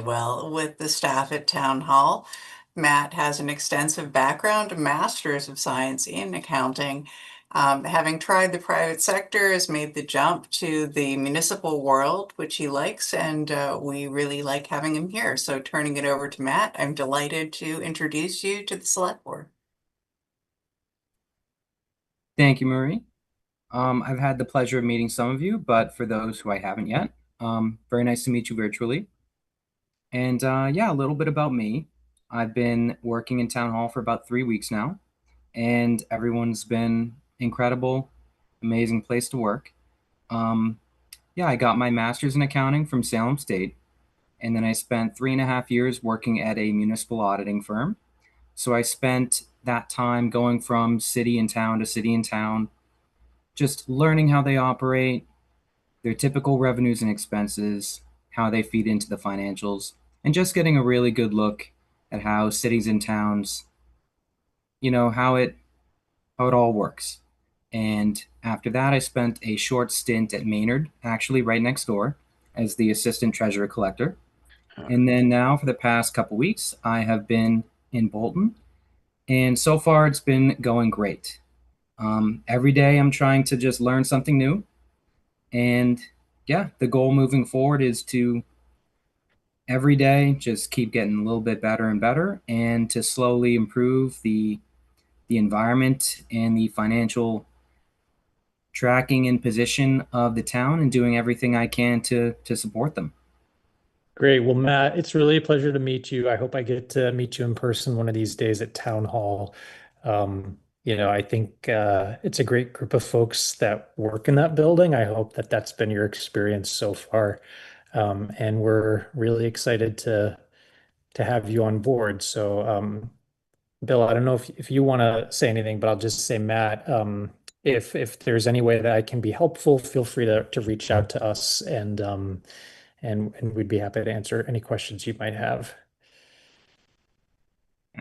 well with the staff at Town Hall. Matt has an extensive background, a master's of science in accounting. Having tried the private sector, has made the jump to the municipal world, which he likes, and we really like having him here. So turning it over to Matt, I'm delighted to introduce you to the select board. Thank you, Marie. I've had the pleasure of meeting some of you, but for those who I haven't yet, very nice to meet you virtually. And yeah, a little bit about me. I've been working in town hall for about 3 weeks now, and everyone's been incredible, amazing place to work. Um, yeah, I got my master's in accounting from Salem State, and then I spent 3.5 years working at a municipal auditing firm. So I spent that time going from city and town to city and town, just learning how they operate, their typical revenues and expenses, how they feed into the financials, and just getting a really good look at how cities and towns, how it all works. And after that, I spent a short stint at Maynard, actually right next door, as the assistant treasurer collector. And then now for the past couple weeks, I have been in Bolton, and so far it's been going great. Every day I'm trying to just learn something new. And yeah, the goal moving forward is to every day just keep getting a little bit better and better and to slowly improve the environment and the financial tracking and position of the town and doing everything I can to support them. Great. Well, Matt, it's really a pleasure to meet you. I hope I get to meet you in person one of these days at Town Hall. I think it's a great group of folks that work in that building. I hope that that's been your experience so far. And we're really excited to have you on board. So, Bill, I don't know if you want to say anything, but I'll just say, Matt, if there's any way that I can be helpful, feel free to reach out to us and we'd be happy to answer any questions you might have.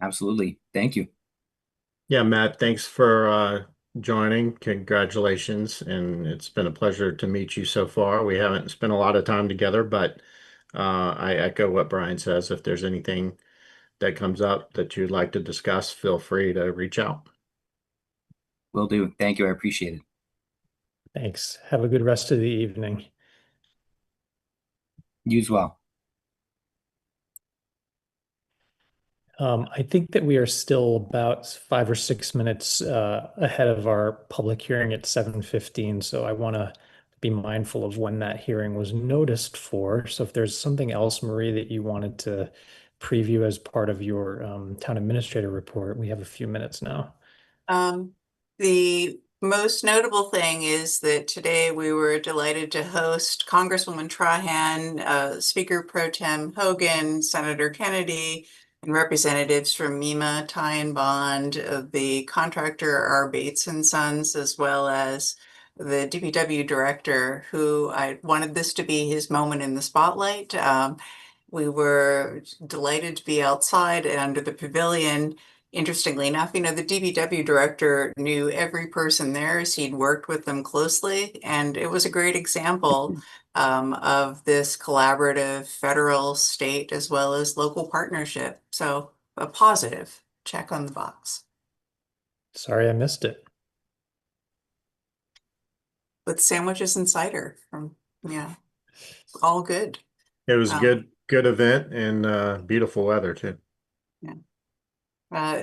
Absolutely. Thank you. Yeah, Matt, thanks for joining. Congratulations. And it's been a pleasure to meet you so far. We haven't spent a lot of time together, but I echo what Brian says. If there's anything that comes up that you'd like to discuss, feel free to reach out. Will do. Thank you. I appreciate it. Thanks. Have a good rest of the evening. You as well. I think that we are still about 5 or 6 minutes ahead of our public hearing at 7:15. So I want to be mindful of when that hearing was noticed for. So if there's something else, Marie, that you wanted to preview as part of your town administrator report, we have a few minutes now. The most notable thing is that today we were delighted to host Congresswoman Trahan, Speaker Pro Tem Hogan, Senator Kennedy, and representatives from MEMA, Ty and Bond, the contractor R. Bates and Sons, as well as the DPW director, who I wanted this to be his moment in the spotlight. We were delighted to be outside and under the pavilion. Interestingly enough, the DPW director knew every person there as he'd worked with them closely, and it was a great example of this collaborative federal, state, as well as local partnership. So a positive check on the box. Sorry, I missed it. With sandwiches and cider yeah, all good. It was a good event and beautiful weather too. Yeah.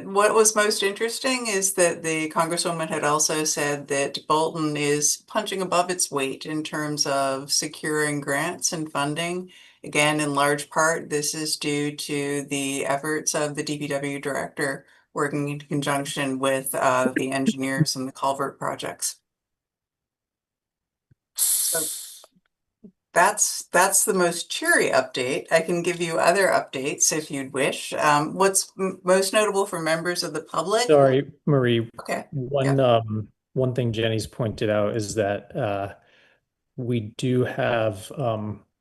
What was most interesting is that the Congresswoman had also said that Bolton is punching above its weight in terms of securing grants and funding. Again, in large part, this is due to the efforts of the DPW director working in conjunction with the engineers and the culvert projects. So that's the most cheery update. I can give you other updates if you'd wish. What's most notable for members of the public? Sorry, Marie. Okay. One thing Jenny's pointed out is that we do have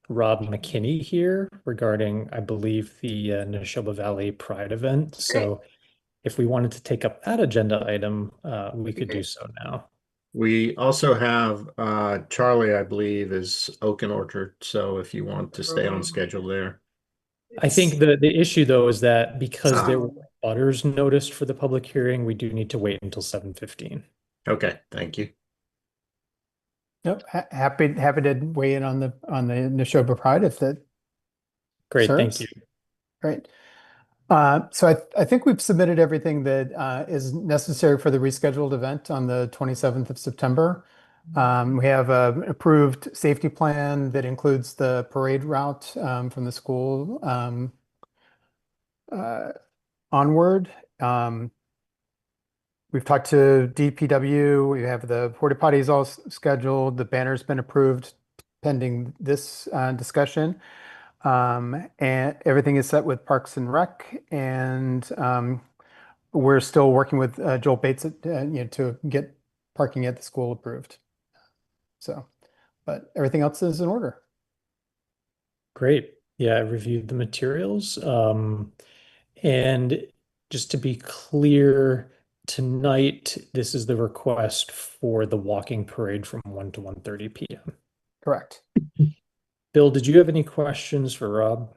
Rob McKinney here regarding, I believe, the Neshoba Valley Pride event. So if we wanted to take up that agenda item, we could do so now. We also have Charlie, I believe, is Oak and Orchard. So if you want to stay on schedule there. I think the issue though is that because there were So, butters noticed for the public hearing, we do need to wait until 7:15. Okay, thank you. Yep, happy to weigh in on the Neshoba Pride if that Great, thank serves. you. Great. So I think we've submitted everything that is necessary for the rescheduled event on the 27th of September. We have an approved safety plan that includes the parade route from the school onward. We've talked to DPW. We have the porta potties all scheduled. The banner's been approved pending this discussion. And everything is set with Parks and Rec, and we're still working with Joel Bates to get parking at the school approved. So, but everything else is in order. Great. Yeah, I reviewed the materials. And just to be clear, tonight, this is the request for the walking parade from 1 to 1:30 p.m. Correct. Bill, did you have any questions for Rob?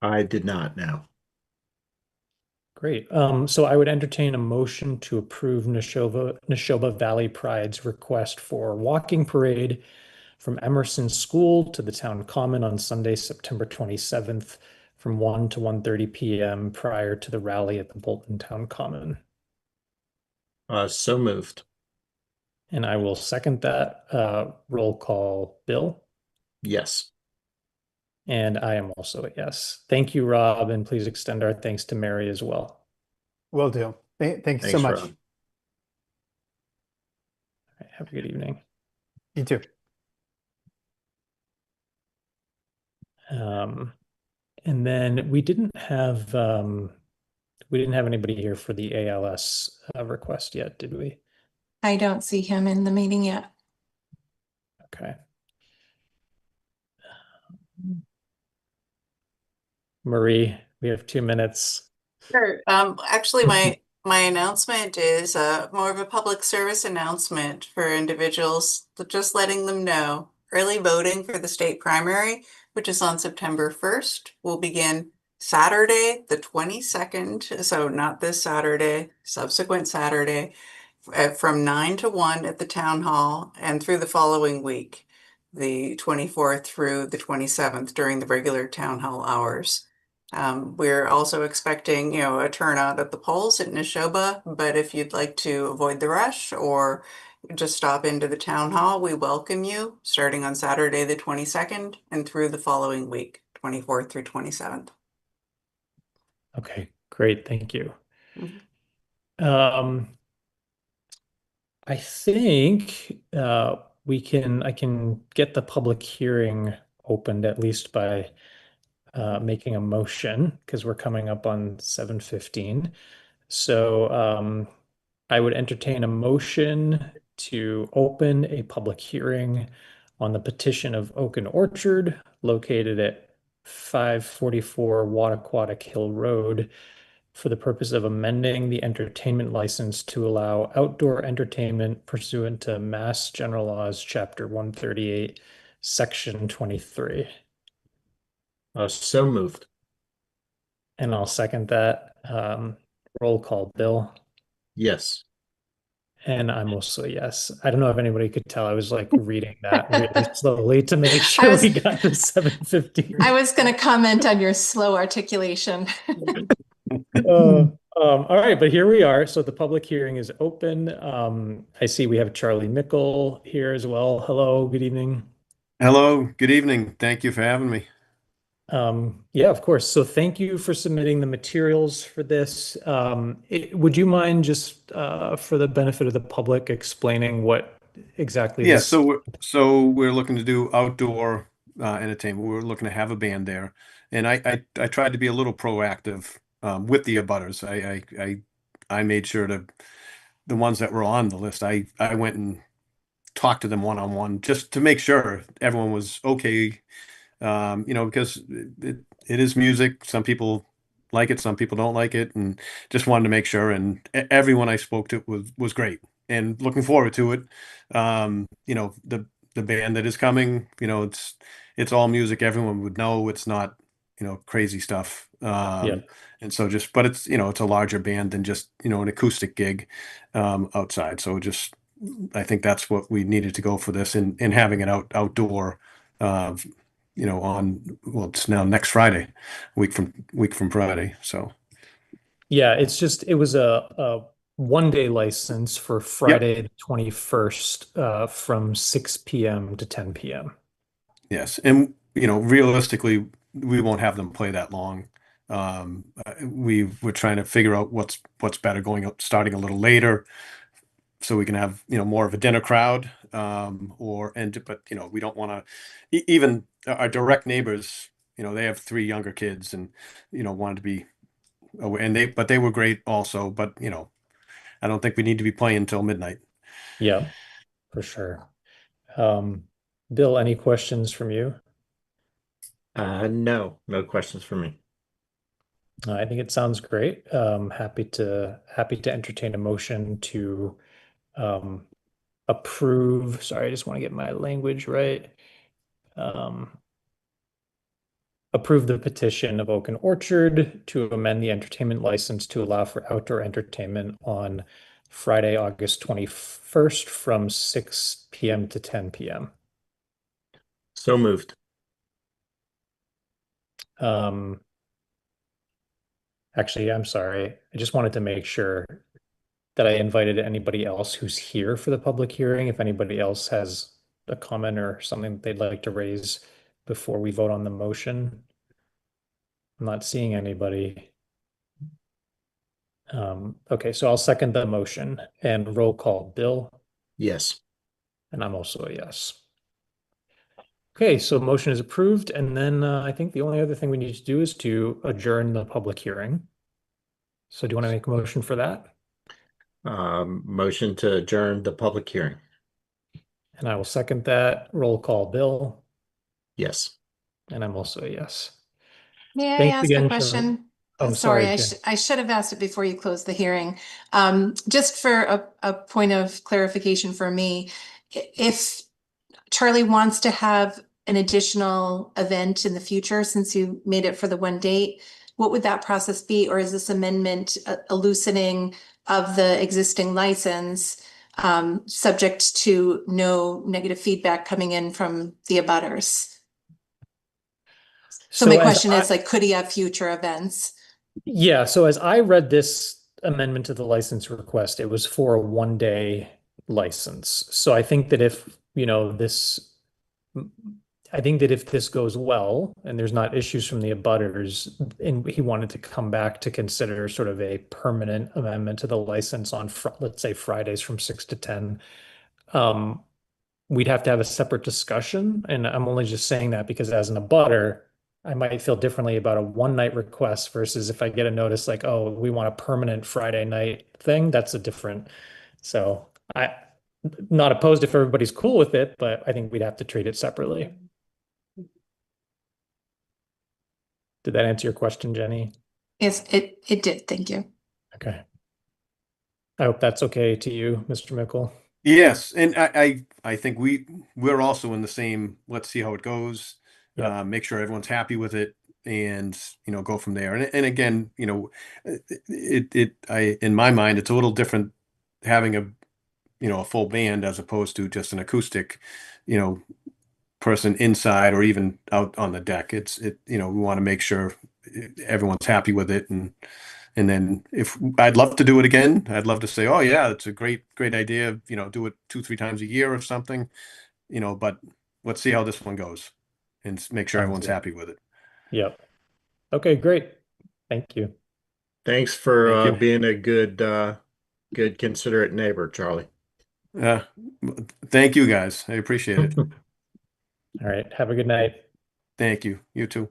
I did not now. Great. So I would entertain a motion to approve Neshoba Valley Pride's request for walking parade from Emerson School to the Town Common on Sunday, September 27th from 1 to 1:30 p.m. prior to the rally at the Bolton Town Common. So moved. And I will second that. Roll call, Bill. Yes. And I am also a yes. Thank you, Rob, and please extend our thanks to Mary as well. Will do. Thank you so Thanks, much. Rob. Have a good evening. You too. And then we didn't have anybody here for the ALS request yet, did we? I don't see him in the meeting yet. Okay. Marie, we have 2 minutes. sure. Actually, my announcement is more of a public service announcement for individuals, just letting them know early voting for the state primary, which is on September 1st, will begin Saturday, the 22nd. So not this Saturday, subsequent Saturday, from 9 to 1 at the town hall and through the following week, the 24th through the 27th during the regular town hall hours. We're also expecting, a turnout at the polls at Neshoba, but if you'd like to avoid the rush or just stop into the town hall, we welcome you starting on Saturday, the 22nd and through the following week, 24th through 27th. Okay, great. Thank you. Mhm. I think I can get the public hearing opened at least by making a motion because we're coming up on 7:15. So I would entertain a motion to open a public hearing on the petition of Oaken Orchard located at 544 Wattaquatic Hill Road for the purpose of amending the entertainment license to allow outdoor entertainment pursuant to Mass General Laws, Chapter 138, Section 23. So moved. And I'll second that. Roll call, Bill. Yes. And I'm also a yes. I don't know if anybody could tell. I was like reading that really slowly to make sure we got to 7:15. I was going to comment on your slow articulation. All right, but here we are. So the public hearing is open. I see we have Charlie Mickle here as well. Hello, good evening. Hello, good evening. Thank you for having me. Yeah, of course. So thank you for submitting the materials for this. Would you mind just for the benefit of the public explaining what exactly Yeah, this? so we're looking to do outdoor entertainment. We're looking to have a band there, and I tried to be a little proactive with the abutters. I made sure to the ones that were on the list. I went and talked to them one-on-one just to make sure everyone was okay. Because it is music. Some people like it, some people don't like it, and just wanted to make sure. And everyone I spoke to was great, and looking forward to it. The band that is coming, it's all music everyone would know. It's not crazy stuff. Yeah. And so but it's, it's a larger band than just, an acoustic gig outside. So I think that's what we needed to go for this, and having it outdoor, it's now next Friday, week from Friday. So. Yeah, it was a 1-day license for Friday the 21st from 6 p.m. to 10 p.m. Yes, and realistically, we won't have them play that long. We're trying to figure out what's better, starting a little later, so we can have more of a dinner crowd. But we don't want to. Even our direct neighbors, they have 3 younger kids, and wanted to be away, and they were great also. But I don't think we need to be playing until midnight. Yeah, for sure. Bill, any questions from you? No questions for me. I think it sounds great. Happy to entertain a motion to approve. Sorry, I just want to get my language right. Approve the petition of Oaken Orchard to amend the entertainment license to allow for outdoor entertainment on Friday, August 21st from 6 p.m. to 10 p.m. So moved. Actually, I'm sorry. I just wanted to make sure that I invited anybody else who's here for the public hearing. If anybody else has a comment or something they'd like to raise before we vote on the motion. I'm not seeing anybody. Okay, so I'll second the motion and roll call. Bill, Yes. and I'm also a yes. Okay, so motion is approved, and then I think the only other thing we need to do is to adjourn the public hearing. So do you want to make a motion for that? Motion to adjourn the public hearing. And I will second that. Roll call. Bill, Yes. and I'm also a yes. May I Thanks ask again, a Sharon. question? Oh, Sorry, sorry, Jen. I should have asked it before you closed the hearing. Just for a point of clarification for me, if Charlie wants to have an additional event in the future, since you made it for the one date, what would that process be? Or is this amendment a loosening of the existing license, subject to no negative feedback coming in from the abutters? So my as question I- is, like, could he have future events? Yeah, so as I read this amendment to the license request, it was for a 1-day license. So I think that if this goes well and there's not issues from the abutters, and he wanted to come back to consider sort of a permanent amendment to the license on, let's say, Fridays from 6 to 10, we'd have to have a separate discussion. And I'm only just saying that because as an abutter, I might feel differently about a one-night request versus if I get a notice like, oh, we want a permanent Friday night thing, that's a different. So I'm not opposed if everybody's cool with it, but I think we'd have to treat it separately. Did that answer your question, Jenny? Yes, it did. Thank you. Okay. I hope that's okay to you, Mr. Mickle. Yes, and I think we're also in the same. Let's see how it goes. Yeah. Make sure everyone's happy with it, and go from there. And again, in my mind, it's a little different having a full band as opposed to just an acoustic, person inside or even out on the deck. We want to make sure everyone's happy with it, and then if I'd love to do it again, I'd love to say, oh yeah, it's a great idea. Do it 2-3 times a year or something. But let's see how this one goes, and make sure Sounds everyone's good. happy with it. Yep. Okay, great. Thank you. Thanks for Thank you. being a good considerate neighbor, Charlie. Thank you guys. I appreciate it. All right. Have a good night. Thank you. You too.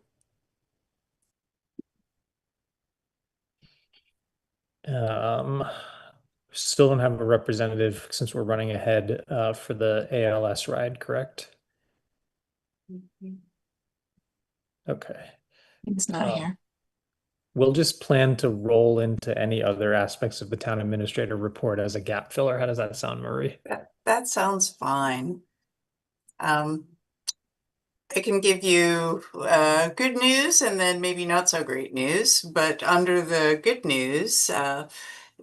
Still don't have a representative since we're running ahead for the ALS ride, correct? Okay. He's not here. We'll just plan to roll into any other aspects of the town administrator report as a gap filler. How does that sound, Marie? That sounds fine. I can give you good news and then maybe not so great news. But under the good news,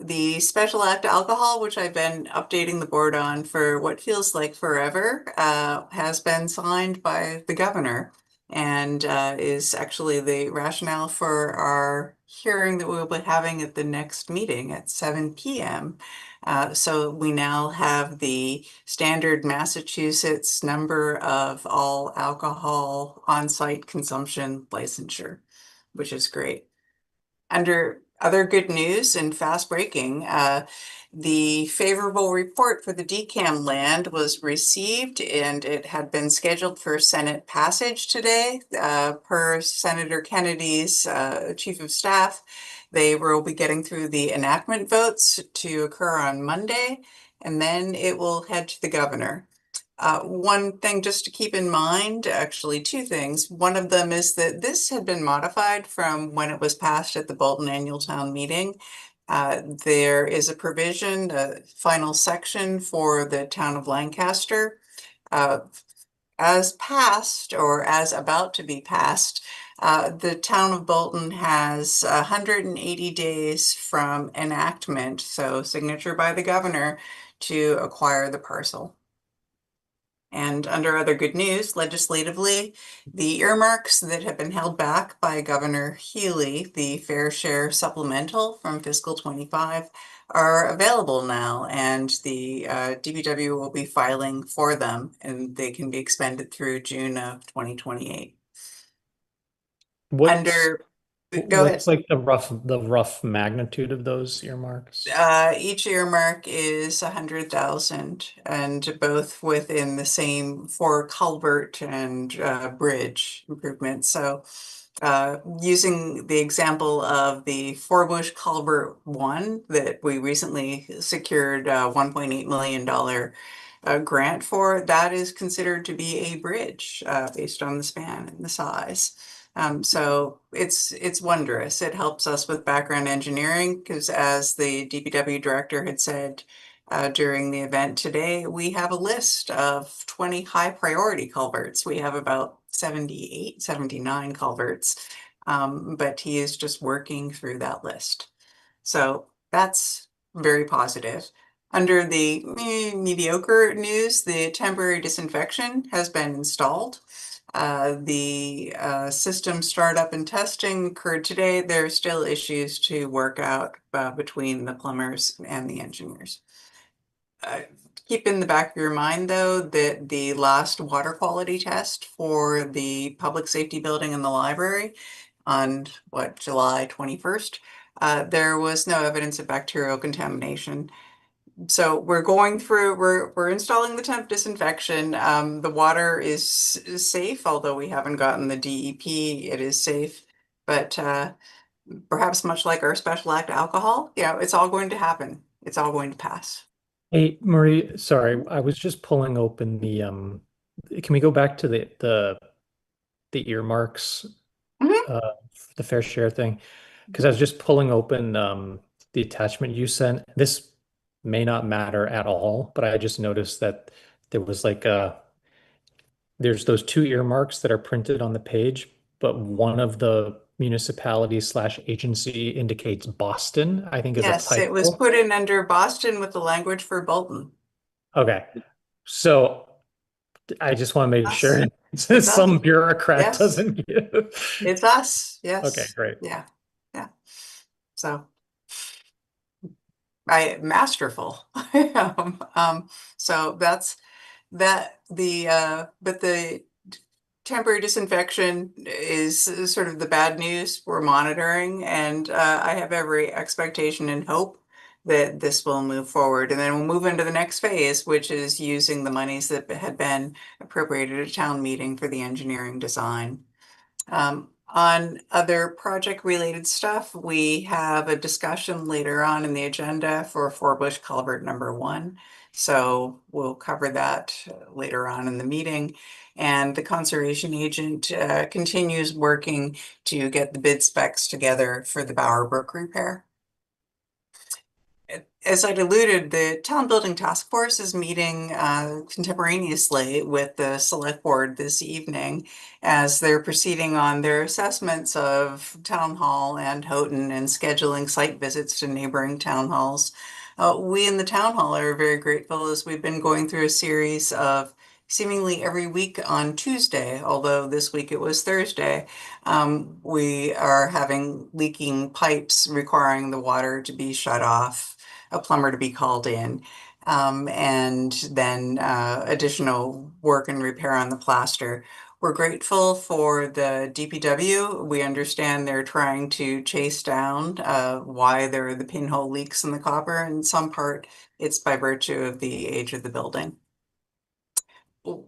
the Special Act Alcohol, which I've been updating the board on for what feels like forever, has been signed by the governor and is actually the rationale for our hearing that we'll be having at the next meeting at 7 p.m. So we now have the standard Massachusetts number of all alcohol on-site consumption licensure, which is great. Under other good news and fast breaking, the favorable report for the DCAM land was received and it had been scheduled for Senate passage today. Per Senator Kennedy's chief of staff, they will be getting through the enactment votes to occur on Monday, and then it will head to the governor. One thing just to keep in mind, actually two things. One of them is that this had been modified from when it was passed at the Bolton Annual Town Meeting. There is a provision, a final section for the town of Lancaster. As passed or as about to be passed, the town of Bolton has 180 days from enactment, so signature by the governor, to acquire the parcel. And under other good news, legislatively, the earmarks that have been held back by Governor Healy, the Fair Share Supplemental from fiscal 25, are available now, and the DPW will be filing for them, and they can be expended through June of 2028. Go ahead. What's like the rough magnitude of those earmarks? Each earmark is 100,000, and both within the same for culvert and bridge improvements. So using the example of the Forbush Culvert 1 that we recently secured $1.8 million grant for, that is considered to be a bridge based on the span and the size. So it's wondrous. It helps us with background engineering because, as the DPW director had said during the event today, we have a list of 20 high priority culverts. We have about 78, 79 culverts, but he is just working through that list. So that's very positive. Under the mediocre news, the temporary disinfection has been installed. The system startup and testing occurred today. There are still issues to work out between the plumbers and the engineers. Keep in the back of your mind, though, that the last water quality test for the public safety building in the library on July 21st, there was no evidence of bacterial contamination. So we're going through, we're installing the temp disinfection. The water is safe, although we haven't gotten the DEP, it is safe. But perhaps much like our Special Act Alcohol, it's all going to happen. It's all going to pass. Hey, Marie, sorry, I was just pulling open the can we go back to the earmarks, the fair share thing? Because I was just pulling open the attachment you sent. This may not matter at all, but I just noticed that there was like there's those two earmarks that are printed on the page, but one of the municipality/agency indicates Boston, I think, is a Yes, it was typo. put in under Boston with the language for Bolton. Okay, so I just want to make sure It's some us. bureaucrat Yes. doesn't give. It's us, yes. Okay, great. Yeah. So masterful. So that's that. But the temporary disinfection is sort of the bad news we're monitoring, and I have every expectation and hope that this will move forward. And then we'll move into the next phase, which is using the monies that had been appropriated at town meeting for the engineering design. On other project-related stuff, we have a discussion later on in the agenda for Forbush Culvert number 1. So we'll cover that later on in the meeting. And the conservation agent continues working to get the bid specs together for the Bower Brook repair. As I'd alluded, the Town Building Task Force is meeting contemporaneously with the Select Board this evening as they're proceeding on their assessments of Town Hall and Houghton and scheduling site visits to neighboring town halls. We in the Town Hall are very grateful as we've been going through a series of seemingly every week on Tuesday, although this week it was Thursday. We are having leaking pipes requiring the water to be shut off, a plumber to be called in, and then additional work and repair on the plaster. We're grateful for the DPW. We understand they're trying to chase down why there are the pinhole leaks in the copper. In some part, it's by virtue of the age of the building.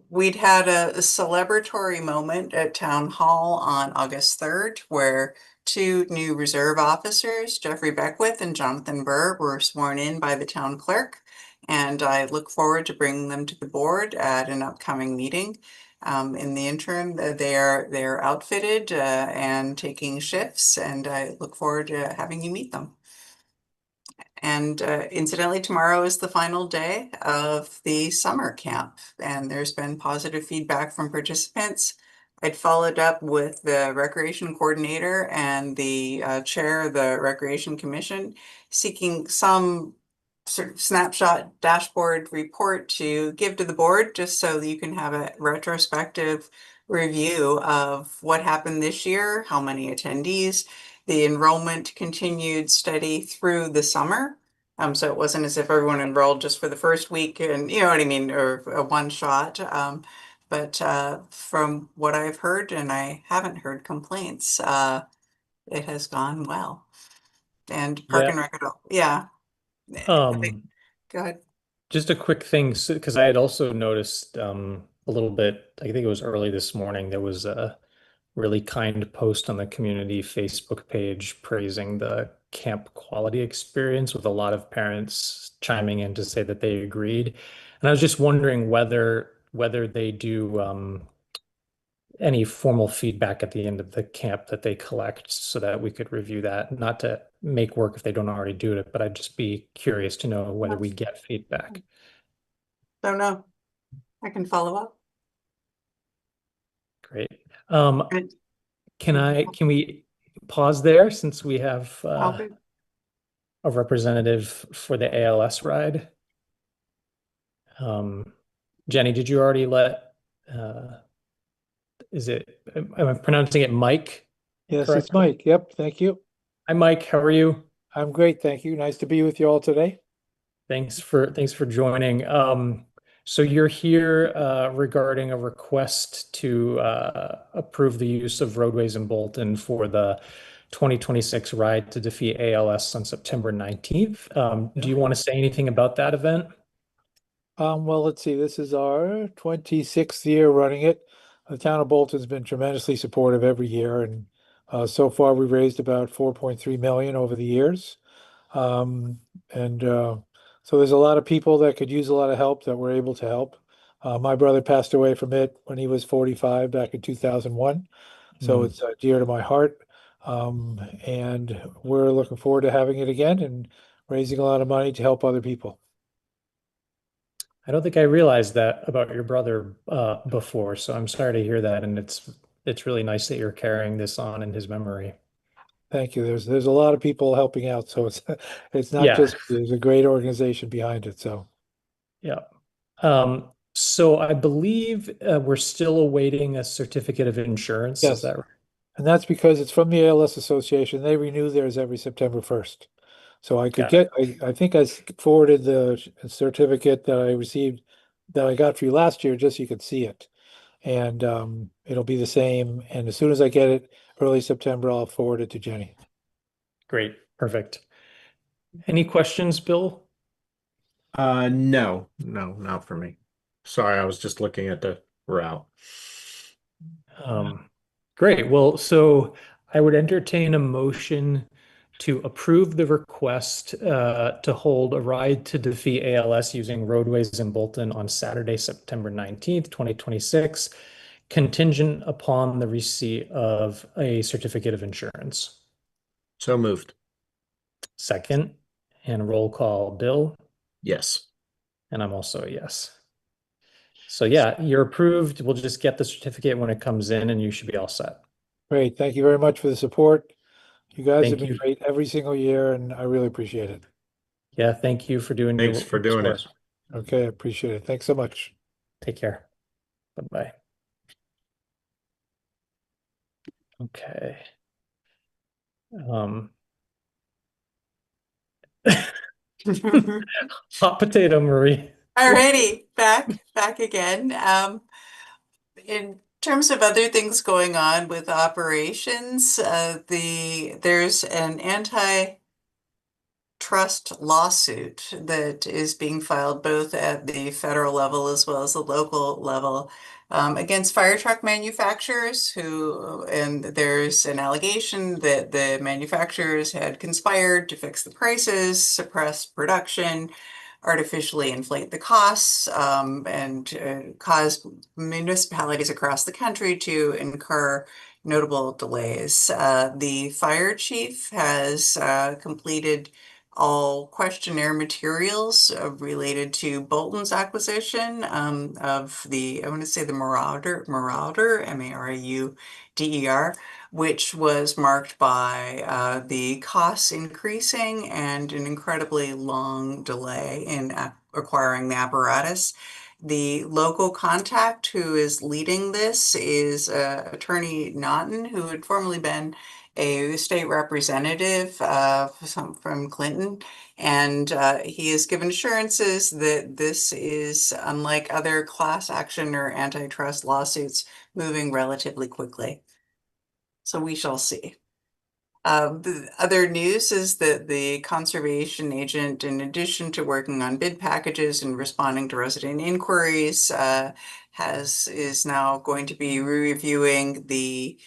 We'd had a celebratory moment at Town Hall on August 3rd, where two new reserve officers, Jeffrey Beckwith and Jonathan Burr, were sworn in by the town clerk. And I look forward to bringing them to the board at an upcoming meeting. In the interim, they're outfitted and taking shifts, and I look forward to having you meet them. And incidentally, tomorrow is the final day of the summer camp, and there's been positive feedback from participants. I'd followed up with the recreation coordinator and the chair of the Recreation Commission, seeking some sort of snapshot dashboard report to give to the board, just so that you can have a retrospective review of what happened this year, how many attendees. The enrollment continued steady through the summer. So it wasn't as if everyone enrolled just for the first week and, you know what I mean, or a one shot. But from what I've heard, and I haven't heard complaints, it has gone well. And Park and Rec, yeah. Go ahead. Just a quick thing, because I had also noticed a little bit, I think it was early this morning, there was a really kind post on the community Facebook page praising the camp quality experience, with a lot of parents chiming in to say that they agreed. And I was just wondering whether they do any formal feedback at the end of the camp that they collect, so that we could review that. Not to make work if they don't already do it, but I'd just be curious to know whether we get feedback. Don't know. I can follow up. Great. And- Can we pause there, since we have Okay. a representative for the ALS ride? Jenny, did you already let, am I pronouncing it Mike? Yes, correctly? it's Mike. Yep, thank you. Hi, Mike. How are you? I'm great, thank you. Nice to be with you all today. Thanks for joining. So you're here regarding a request to approve the use of roadways in Bolton for the 2026 Ride to Defeat ALS on September 19th. Do you want to say anything about that event? Well, let's see. This is our 26th year running it. The town of Bolton's been tremendously supportive every year, and so far we've raised about 4.3 million over the years. So there's a lot of people that could use a lot of help that we're able to help. My brother passed away from it when he was 45 back in 2001. So it's dear to my heart. And we're looking forward to having it again and raising a lot of money to help other people. I don't think I realized that about your brother before, so I'm sorry to hear that, and it's really nice that you're carrying this on in his memory. Thank you. There's a lot of people helping out, so it's not Yeah. just, there's a great organization behind it. So Yeah. So I believe we're still awaiting a certificate of insurance. Yes. Is that right? and that's because it's from the ALS Association. They renew theirs every September 1st. So I could Got I think I forwarded the certificate that I received that I got for you last year, just so you could see it. And it'll be the same. And as soon as I get it early September, I'll forward it to Jenny. Great. Perfect. Any questions, Bill? No, not for me. Sorry, I was just looking at the route. Great. Well, so I would entertain a motion to approve the request to hold a Ride to Defeat ALS using roadways in Bolton on Saturday, September 19th, 2026, contingent upon the receipt of a certificate of insurance. So moved. Second, And roll call, Bill, Yes. and I'm also a yes. So yeah, you're approved. We'll just get the certificate when it comes in and you should be all set. Great. Thank you very much for the support. You guys have Thank been you. great every single year, and I really appreciate it. Yeah, thank you for doing Thanks your for doing work. it. Okay, I appreciate it. Thanks so much. Take care. Bye-bye. Okay. Hot potato, Marie. Alrighty, back again. In terms of other things going on with operations, there's an antitrust lawsuit that is being filed both at the federal level as well as the local level against fire truck manufacturers and there's an allegation that the manufacturers had conspired to fix the prices, suppress production, artificially inflate the costs, and cause municipalities across the country to incur notable delays. The fire chief has completed all questionnaire materials related to Bolton's acquisition of I want to say the Marauder, Marauder, which was marked by the costs increasing and an incredibly long delay in acquiring the apparatus. The local contact who is leading this is Attorney Naughton, who had formerly been a state representative from Clinton, and he has given assurances that this is unlike other class action or antitrust lawsuits, moving relatively quickly. So we shall see. The other news is that the conservation agent, in addition to working on bid packages and responding to resident inquiries, is now going to be reviewing the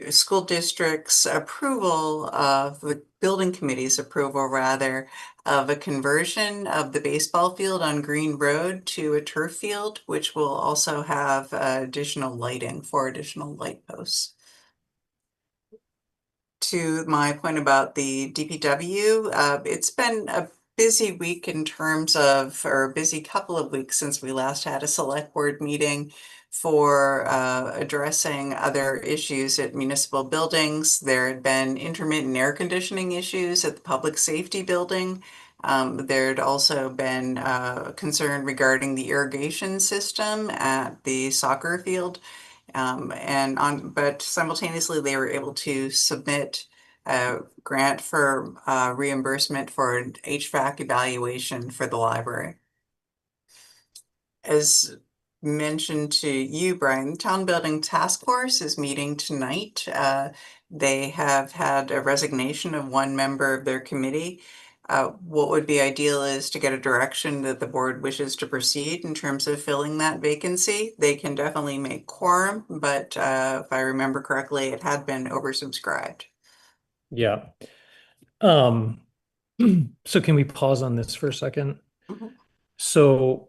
school district's approval of the building committee's approval, rather, of a conversion of the baseball field on Green Road to a turf field, which will also have additional lighting for additional light posts. To my point about the DPW, it's been a busy week in terms of, or a busy couple of weeks since we last had a select board meeting for addressing other issues at municipal buildings. There had been intermittent air conditioning issues at the public safety building. There had also been concern regarding the irrigation system at the soccer field. But simultaneously they were able to submit a grant for reimbursement for an HVAC evaluation for the library. As mentioned to you, Brian, the Town Building Task Force is meeting tonight. They have had a resignation of one member of their committee. What would be ideal is to get a direction that the board wishes to proceed in terms of filling that vacancy. They can definitely make quorum, but if I remember correctly, it had been oversubscribed. Yeah. So can we pause on this for a second? Mhm. So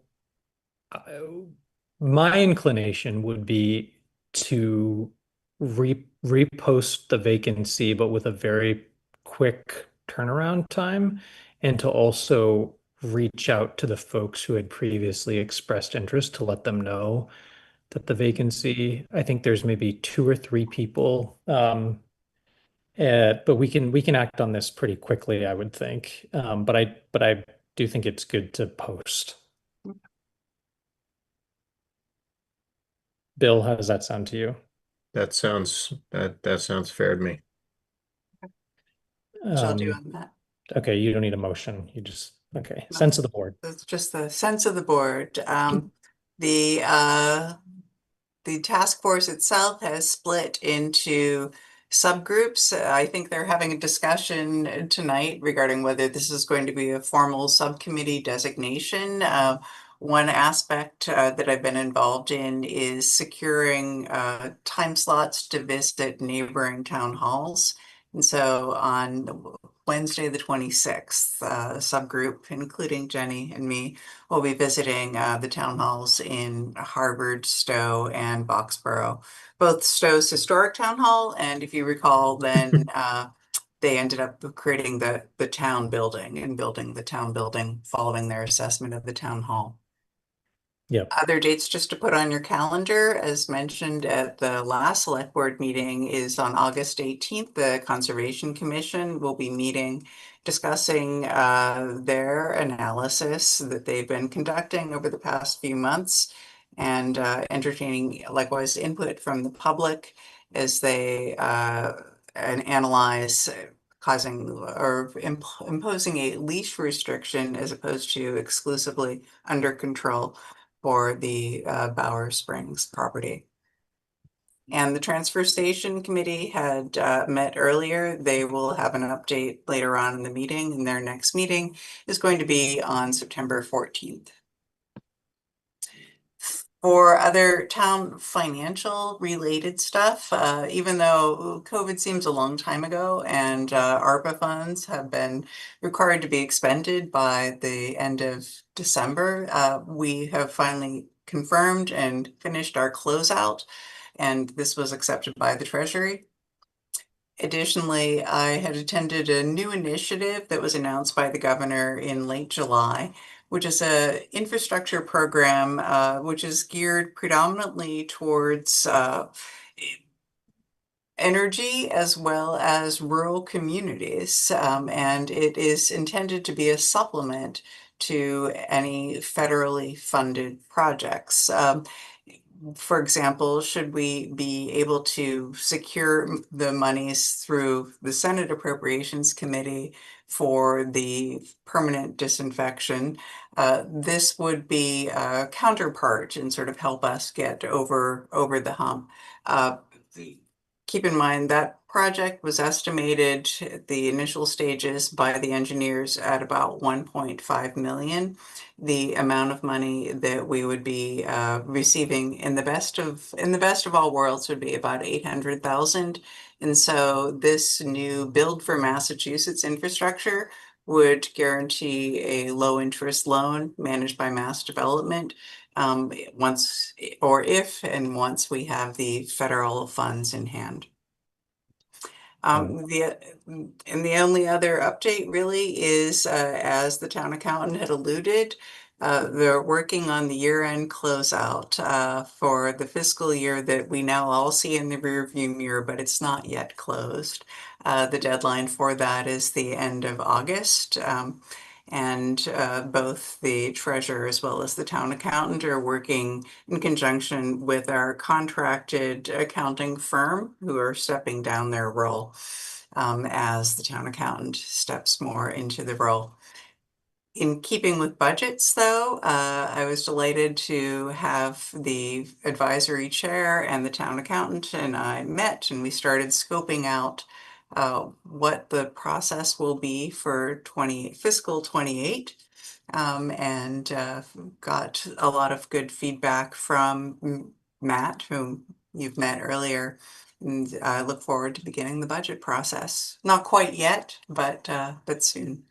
my inclination would be to repost the vacancy, but with a very quick turnaround time, and to also reach out to the folks who had previously expressed interest to let them know that the vacancy, I think there's maybe 2 or 3 people, but we can act on this pretty quickly, I would think. But I do think it's good to post. Bill, how does that sound to you? That sounds fair to me. Shall do on that. Okay, you don't need a motion. You just, okay, No. sense of the board. That's just the sense of the board. The task force itself has split into subgroups. I think they're having a discussion tonight regarding whether this is going to be a formal subcommittee designation. One aspect that I've been involved in is securing time slots to visit neighboring town halls. And so on Wednesday, the 26th, subgroup, including Jenny and me, will be visiting the town halls in Harvard, Stowe, and Boxborough. Both Stowe's historic town hall, and if you recall, then they ended up creating the town building and building the town building following their assessment of the town hall. Yeah. Other dates just to put on your calendar, as mentioned at the last select board meeting, is on August 18th. The Conservation Commission will be meeting, discussing their analysis that they've been conducting over the past few months and entertaining likewise input from the public as they analyze causing or imposing a leash restriction as opposed to exclusively under control for the Bower Springs property. And the Transfer Station Committee had met earlier. They will have an update later on in the meeting, and their next meeting is going to be on September 14th. For other town financial related stuff, even though COVID seems a long time ago and ARPA funds have been required to be expended by the end of December, we have finally confirmed and finished our closeout, and this was accepted by the Treasury. Additionally, I had attended a new initiative that was announced by the governor in late July, which is a infrastructure program which is geared predominantly towards energy as well as rural communities. And it is intended to be a supplement to any federally funded projects. For example, should we be able to secure the monies through the Senate Appropriations Committee for the permanent disinfection, this would be a counterpart and sort of help us get over the hump. Keep in mind that project was estimated at the initial stages by the engineers at about 1.5 million. The amount of money that we would be receiving in the best of all worlds would be about 800,000. And so this new Build for Massachusetts infrastructure would guarantee a low interest loan managed by Mass Development once we have the federal funds in hand. The only other update really is, as the town accountant had alluded, they're working on the year-end closeout for the fiscal year that we now all see in the rearview mirror, but it's not yet closed. The deadline for that is the end of August. And both the treasurer as well as the town accountant are working in conjunction with our contracted accounting firm who are stepping down their role as the town accountant steps more into the role. In keeping with budgets, though, I was delighted to have the advisory chair and the town accountant and I met and we started scoping out what the process will be for fiscal 28, and got a lot of good feedback from Matt, whom you've met earlier, and I look forward to beginning the budget process. Not quite yet, but soon.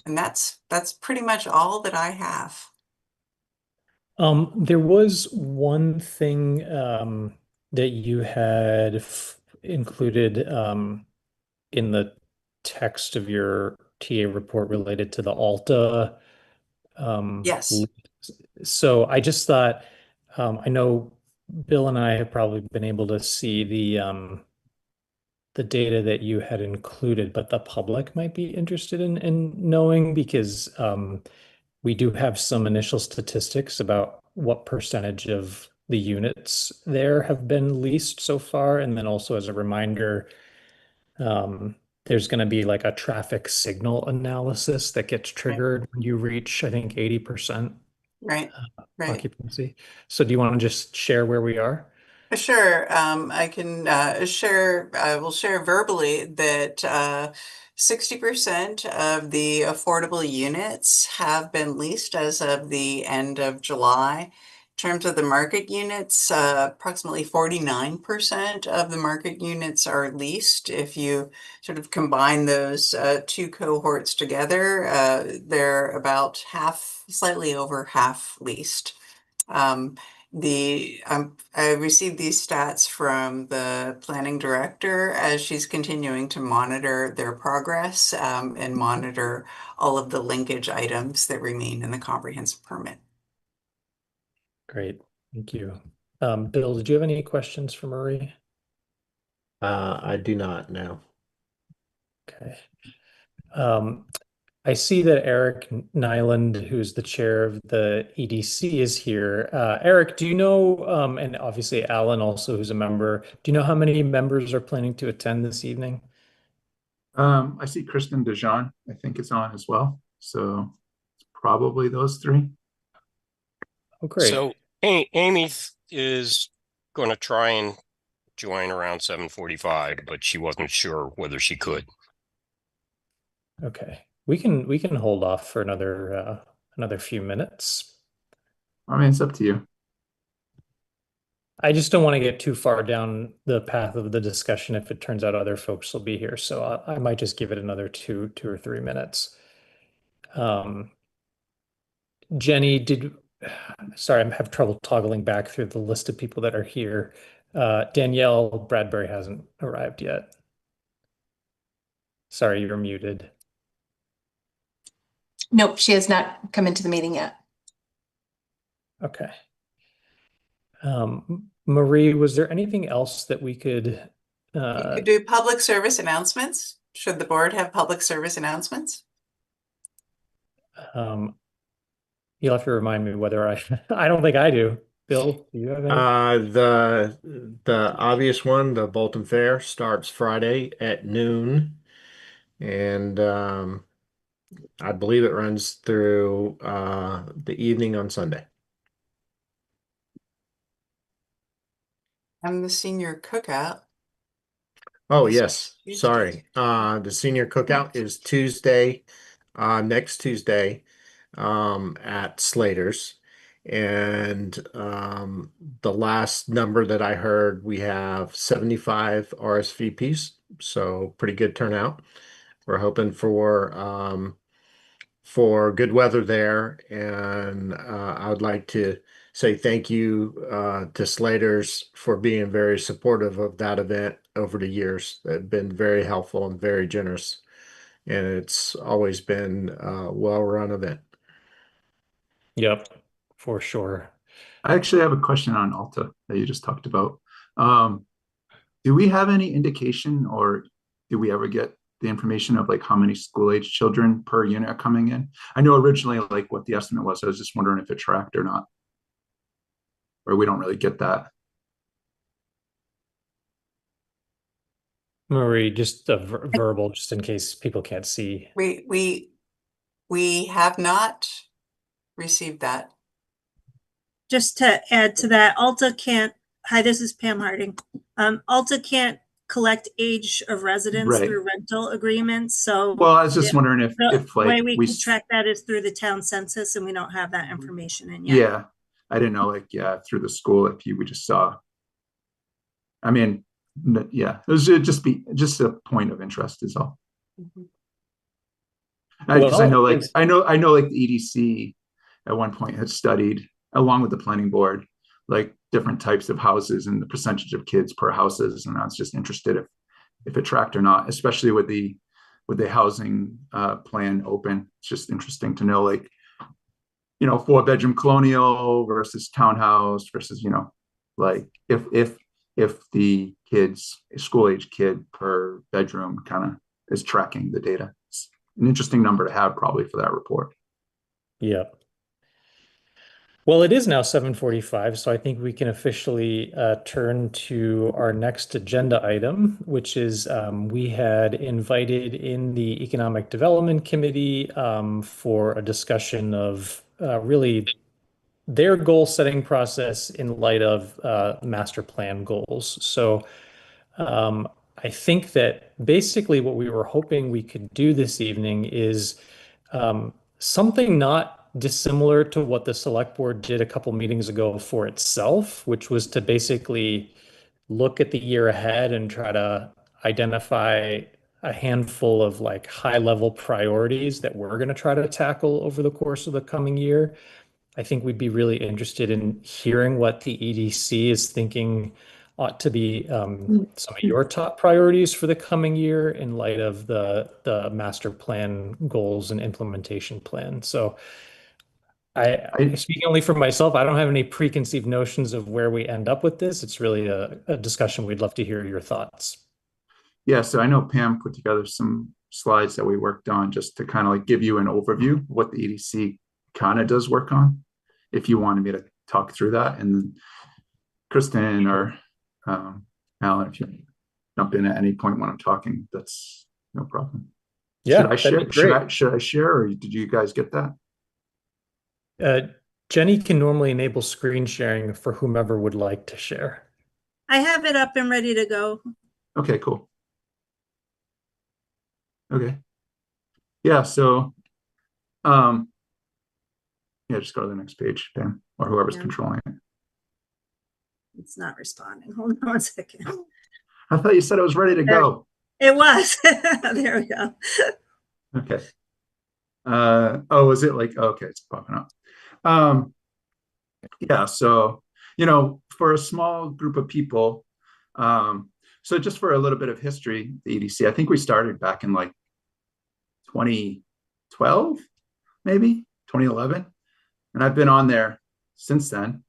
And that's pretty much all that I have. There was one thing that you had included in the text of your TA report related to the Alta. Yes. So I just thought, I know Bill and I have probably been able to see the data that you had included, but the public might be interested in knowing because we do have some initial statistics about what percentage of the units there have been leased so far. And then also as a reminder, there's going to be like a traffic signal analysis that gets triggered when you reach, I think, 80% Right. occupancy. So do you want to just share where we are? Sure. I can share, I will share verbally that 60% of the affordable units have been leased as of the end of July. In terms of the market units, approximately 49% of the market units are leased. If you sort of combine those two cohorts together, they're about half, slightly over half leased. I received these stats from the planning director as she's continuing to monitor their progress, and monitor all of the linkage items that remain in the comprehensive permit. Great, thank you. Bill, did you have any questions for Marie? I do not know. Okay. I see that Eric Nyland, who's the chair of the EDC, is here. Eric, do you know, and obviously Alan also, who's a member, do you know how many members are planning to attend this evening? I see Kristen Dejean, I think is on as well. So it's probably those three. Oh, great. So Amy is going to try and join around 7:45, but she wasn't sure whether she could. Okay, we can hold off for another few minutes. I mean, it's up to you. I just don't want to get too far down the path of the discussion if it turns out other folks will be here. So I might just give it another two or 3 minutes. Jenny, sorry, I have trouble toggling back through the list of people that are here. Danielle Bradbury hasn't arrived yet. Sorry, you're muted. Nope, she has not come into the meeting yet. Okay. Marie, was there anything else that we could You could do public service announcements. Should the board have public service announcements? You'll have to remind me whether I don't think I do. Bill, do you have any? The obvious one, the Bolton Fair, starts Friday at noon, and I believe it runs through the evening on Sunday. And the senior cookout. Oh, It's yes, Tuesday. sorry. The senior cookout is Tuesday, next Tuesday, at Slater's. And the last number that I heard, we have 75 RSVPs, so pretty good turnout. We're hoping for good weather there, and I would like to say thank you to Slater's for being very supportive of that event over the years. They've been very helpful and very generous, and it's always been a well-run event. Yep, for sure. I actually have a question on Alta that you just talked about. Do we have any indication, or do we ever get the information of like how many school-age children per unit are coming in? I know originally like what the estimate was. I was just wondering if it tracked or not, or we don't really get that. Marie, just a verbal, just in case people can't see. We have not received that. Just to add to that, Alta can't, hi, this is Pam Harding. Alta can't collect age of residence Right. through rental agreements, so. Well, I was just wondering if The like way we can track that is through the town census, and we don't have that information in yet. yeah, I didn't know like through the school if we just saw. I mean, yeah, it was just a point of interest is all. Because I know like I know like the EDC at one point had studied along with the planning board like different types of houses and the percentage of kids per houses, and I was just interested if it tracked or not, especially with the housing plan open. It's just interesting to know like 4-bedroom colonial versus townhouse versus like if the school age kid per bedroom kind of is tracking the data. It's an interesting number to have probably for that report. Yep. Well, it is now 7:45, so I think we can officially turn to our next agenda item, which is we had invited in the Economic Development Committee for a discussion of really their goal setting process in light of master plan goals. So I think that basically what we were hoping we could do this evening is something not dissimilar to what the select board did a couple meetings ago for itself, which was to basically look at the year ahead and try to identify a handful of like high level priorities that we're going to try to tackle over the course of the coming year. I think we'd be really interested in hearing what the EDC is thinking ought to be some of your top priorities for the coming year in light of the master plan goals and implementation plan. So I speak only for myself. I don't have any preconceived notions of where we end up with this. It's really a discussion. We'd love to hear your thoughts. Yeah, so I know Pam put together some slides that we worked on just to kind of like give you an overview of what the EDC kind of does work on, if you wanted me to talk through that. And Kristen or Alan, if you jump in at any point when I'm talking, that's no problem. Yeah, should I share? Should I share, or did you guys get that? Jenny can normally enable screen sharing for whomever would like to share. I have it up and ready to go. Okay, cool. Okay. Yeah, so yeah, just go to the next page, Pam, or whoever's controlling it. It's not responding. Hold on one second. I thought you said it was ready to go. It was. There we go. Okay. Oh, is it like, okay, it's popping up. Yeah, so, you know, for a small group of people, so just for a little bit of history, the EDC, I think we started back in like 2012, maybe 2011. And I've been on there since then.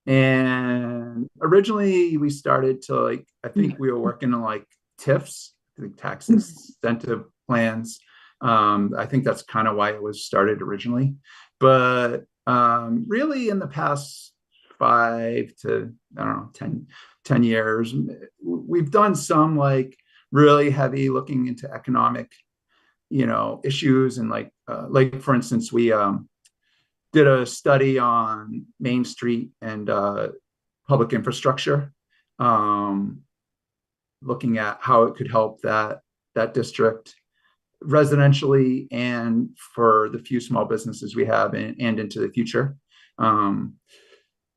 And originally we started to like, I think we were working on like TIFs, I think tax incentive plans. I think that's kind of why it was started originally. But really in the past 5 to, I don't know, 10 years, we've done some like really heavy looking into economic, you know, issues. And like for instance, we did a study on Main Street and public infrastructure, looking at how it could help that district residentially and for the few small businesses we have and into the future.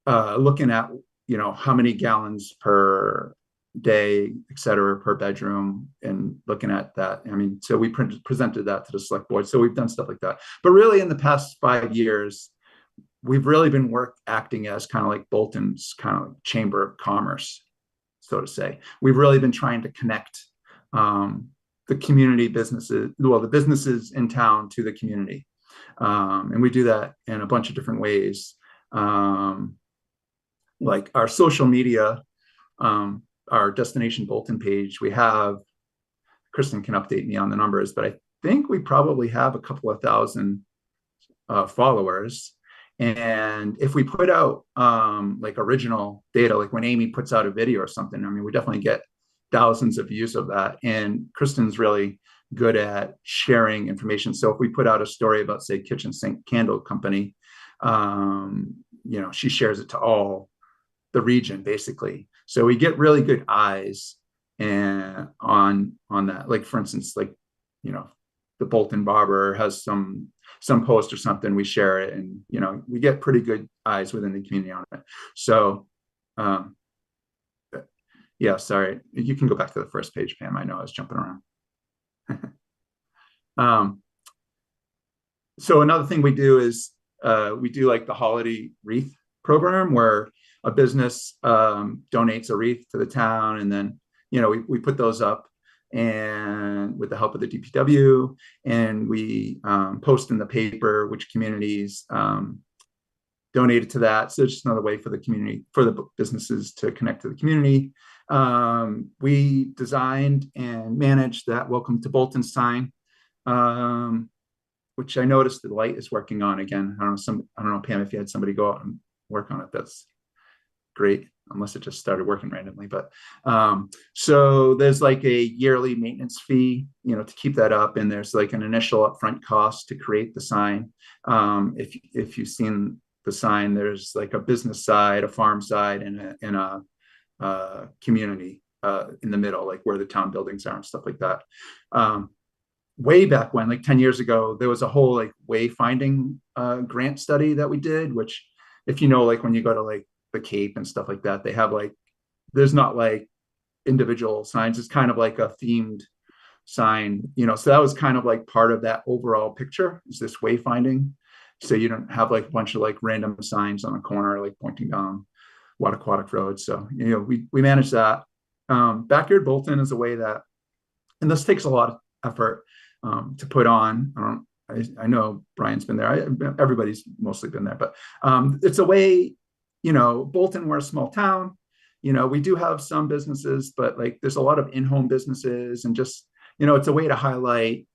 Looking at, you know, how many gallons per day, et cetera, per bedroom, and looking at that. I mean, so we presented that to the select board. So we've done stuff like that. But really in the past 5 years, we've really been acting as kind of like Bolton's kind of chamber of commerce, so to say. We've really been trying to connect the community businesses, well, the businesses in town to the community. And we do that in a bunch of different ways. Like our social media, our Destination Bolton page, we have, Kristen can update me on the numbers, but I think we probably have a couple of thousand followers. And if we put out like original data, like when Amy puts out a video or something, I mean, we definitely get thousands of views of that. And Kristen's really good at sharing information. So if we put out a story about, say, Kitchen Sink Candle Company, you know, she shares it to all the region, basically. So we get really good eyes and on that. Like, for instance, like, you know, the Bolton Barber has some post or something, we share it, and, you know, we get pretty good eyes within the community on it. So, yeah, sorry, you can go back to the first page, Pam. I know I was jumping around. So another thing we do is we do like the holiday wreath program where a business donates a wreath to the town, and then, you know, we put those up and with the help of the DPW, and we post in the paper which communities donated to that. So it's just another way for the community, for the businesses to connect to the community. We designed and managed that Welcome to Bolton sign, which I noticed the light is working on again. I don't know, Pam, if you had somebody go out and work on it, that's great, unless it just started working randomly. But so there's like a yearly maintenance fee, you know, to keep that up, and there's like an initial upfront cost to create the sign. If you've seen the sign, there's like a business side, a farm side, and a community in the middle, like where the town buildings are and stuff like that. Way back when, like 10 years ago, there was a whole like wayfinding grant study that we did, which, if you know, like when you go to like the Cape and stuff like that, they have like, there's not like individual signs, it's kind of like a themed sign, you know. So that was kind of like part of that overall picture, is this wayfinding so you don't have like a bunch of like random signs on a corner, like pointing down Wattaquadock Road. So, we manage that. Backyard Bolton is a way that, and this takes a lot of effort to put on. I know Brian's been there. Everybody's mostly been there, but it's a way, Bolton, we're a small town. We do have some businesses, but like there's a lot of in-home businesses, and just, it's a way to highlight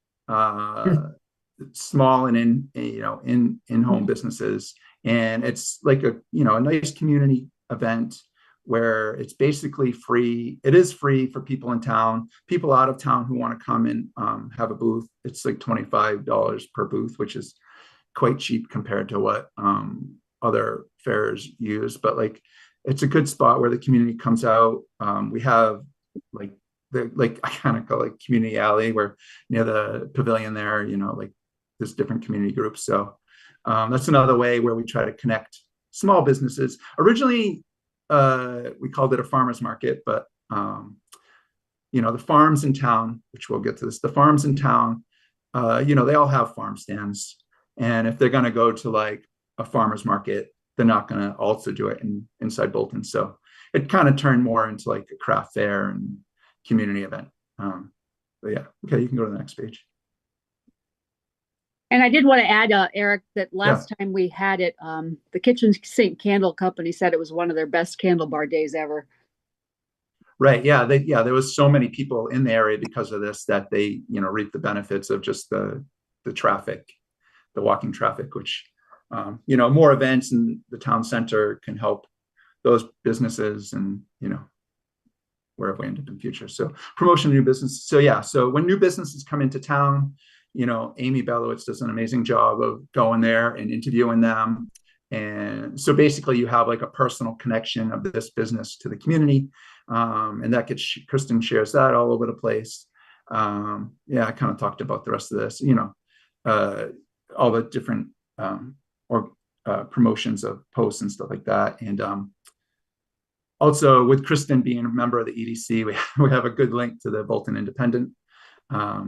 small and in-home businesses. And it's like a nice community event where it's basically free. It is free for people in town, people out of town who want to come and have a booth. It's like $25 per booth, which is quite cheap compared to what other fairs use. But like, it's a good spot where the community comes out. We have like I kind of call it community alley, where near the pavilion there, like there's different community groups. So that's another way where we try to connect small businesses. Originally, we called it a farmer's market, but the farms in town, which we'll get to this, the farms in town, they all have farm stands. And if they're going to go to like a farmer's market, they're not going to also do it inside Bolton. So it kind of turned more into like a craft fair and community event. But yeah, okay, you can go to the next page. And I did want to add, Eric, that last time we had it, the Kitchen Sink Candle Company said it was one of their best candle bar days ever. Right. Yeah. There was so many people in the area because of this that they, reap the benefits of just the traffic, the walking traffic, which, more events in the town center can help those businesses and, wherever we end up in the future. So promotion of new business. So yeah. So when new businesses come into town, Amy Belowitz does an amazing job of going there and interviewing them. And so basically you have like a personal connection of this business to the community. And that gets, Kristen shares that all over the place. I kind of talked about the rest of this, all the different promotions of posts and stuff like that. And also with Kristen being a member of the EDC, we have a good link to the Bolton Independent.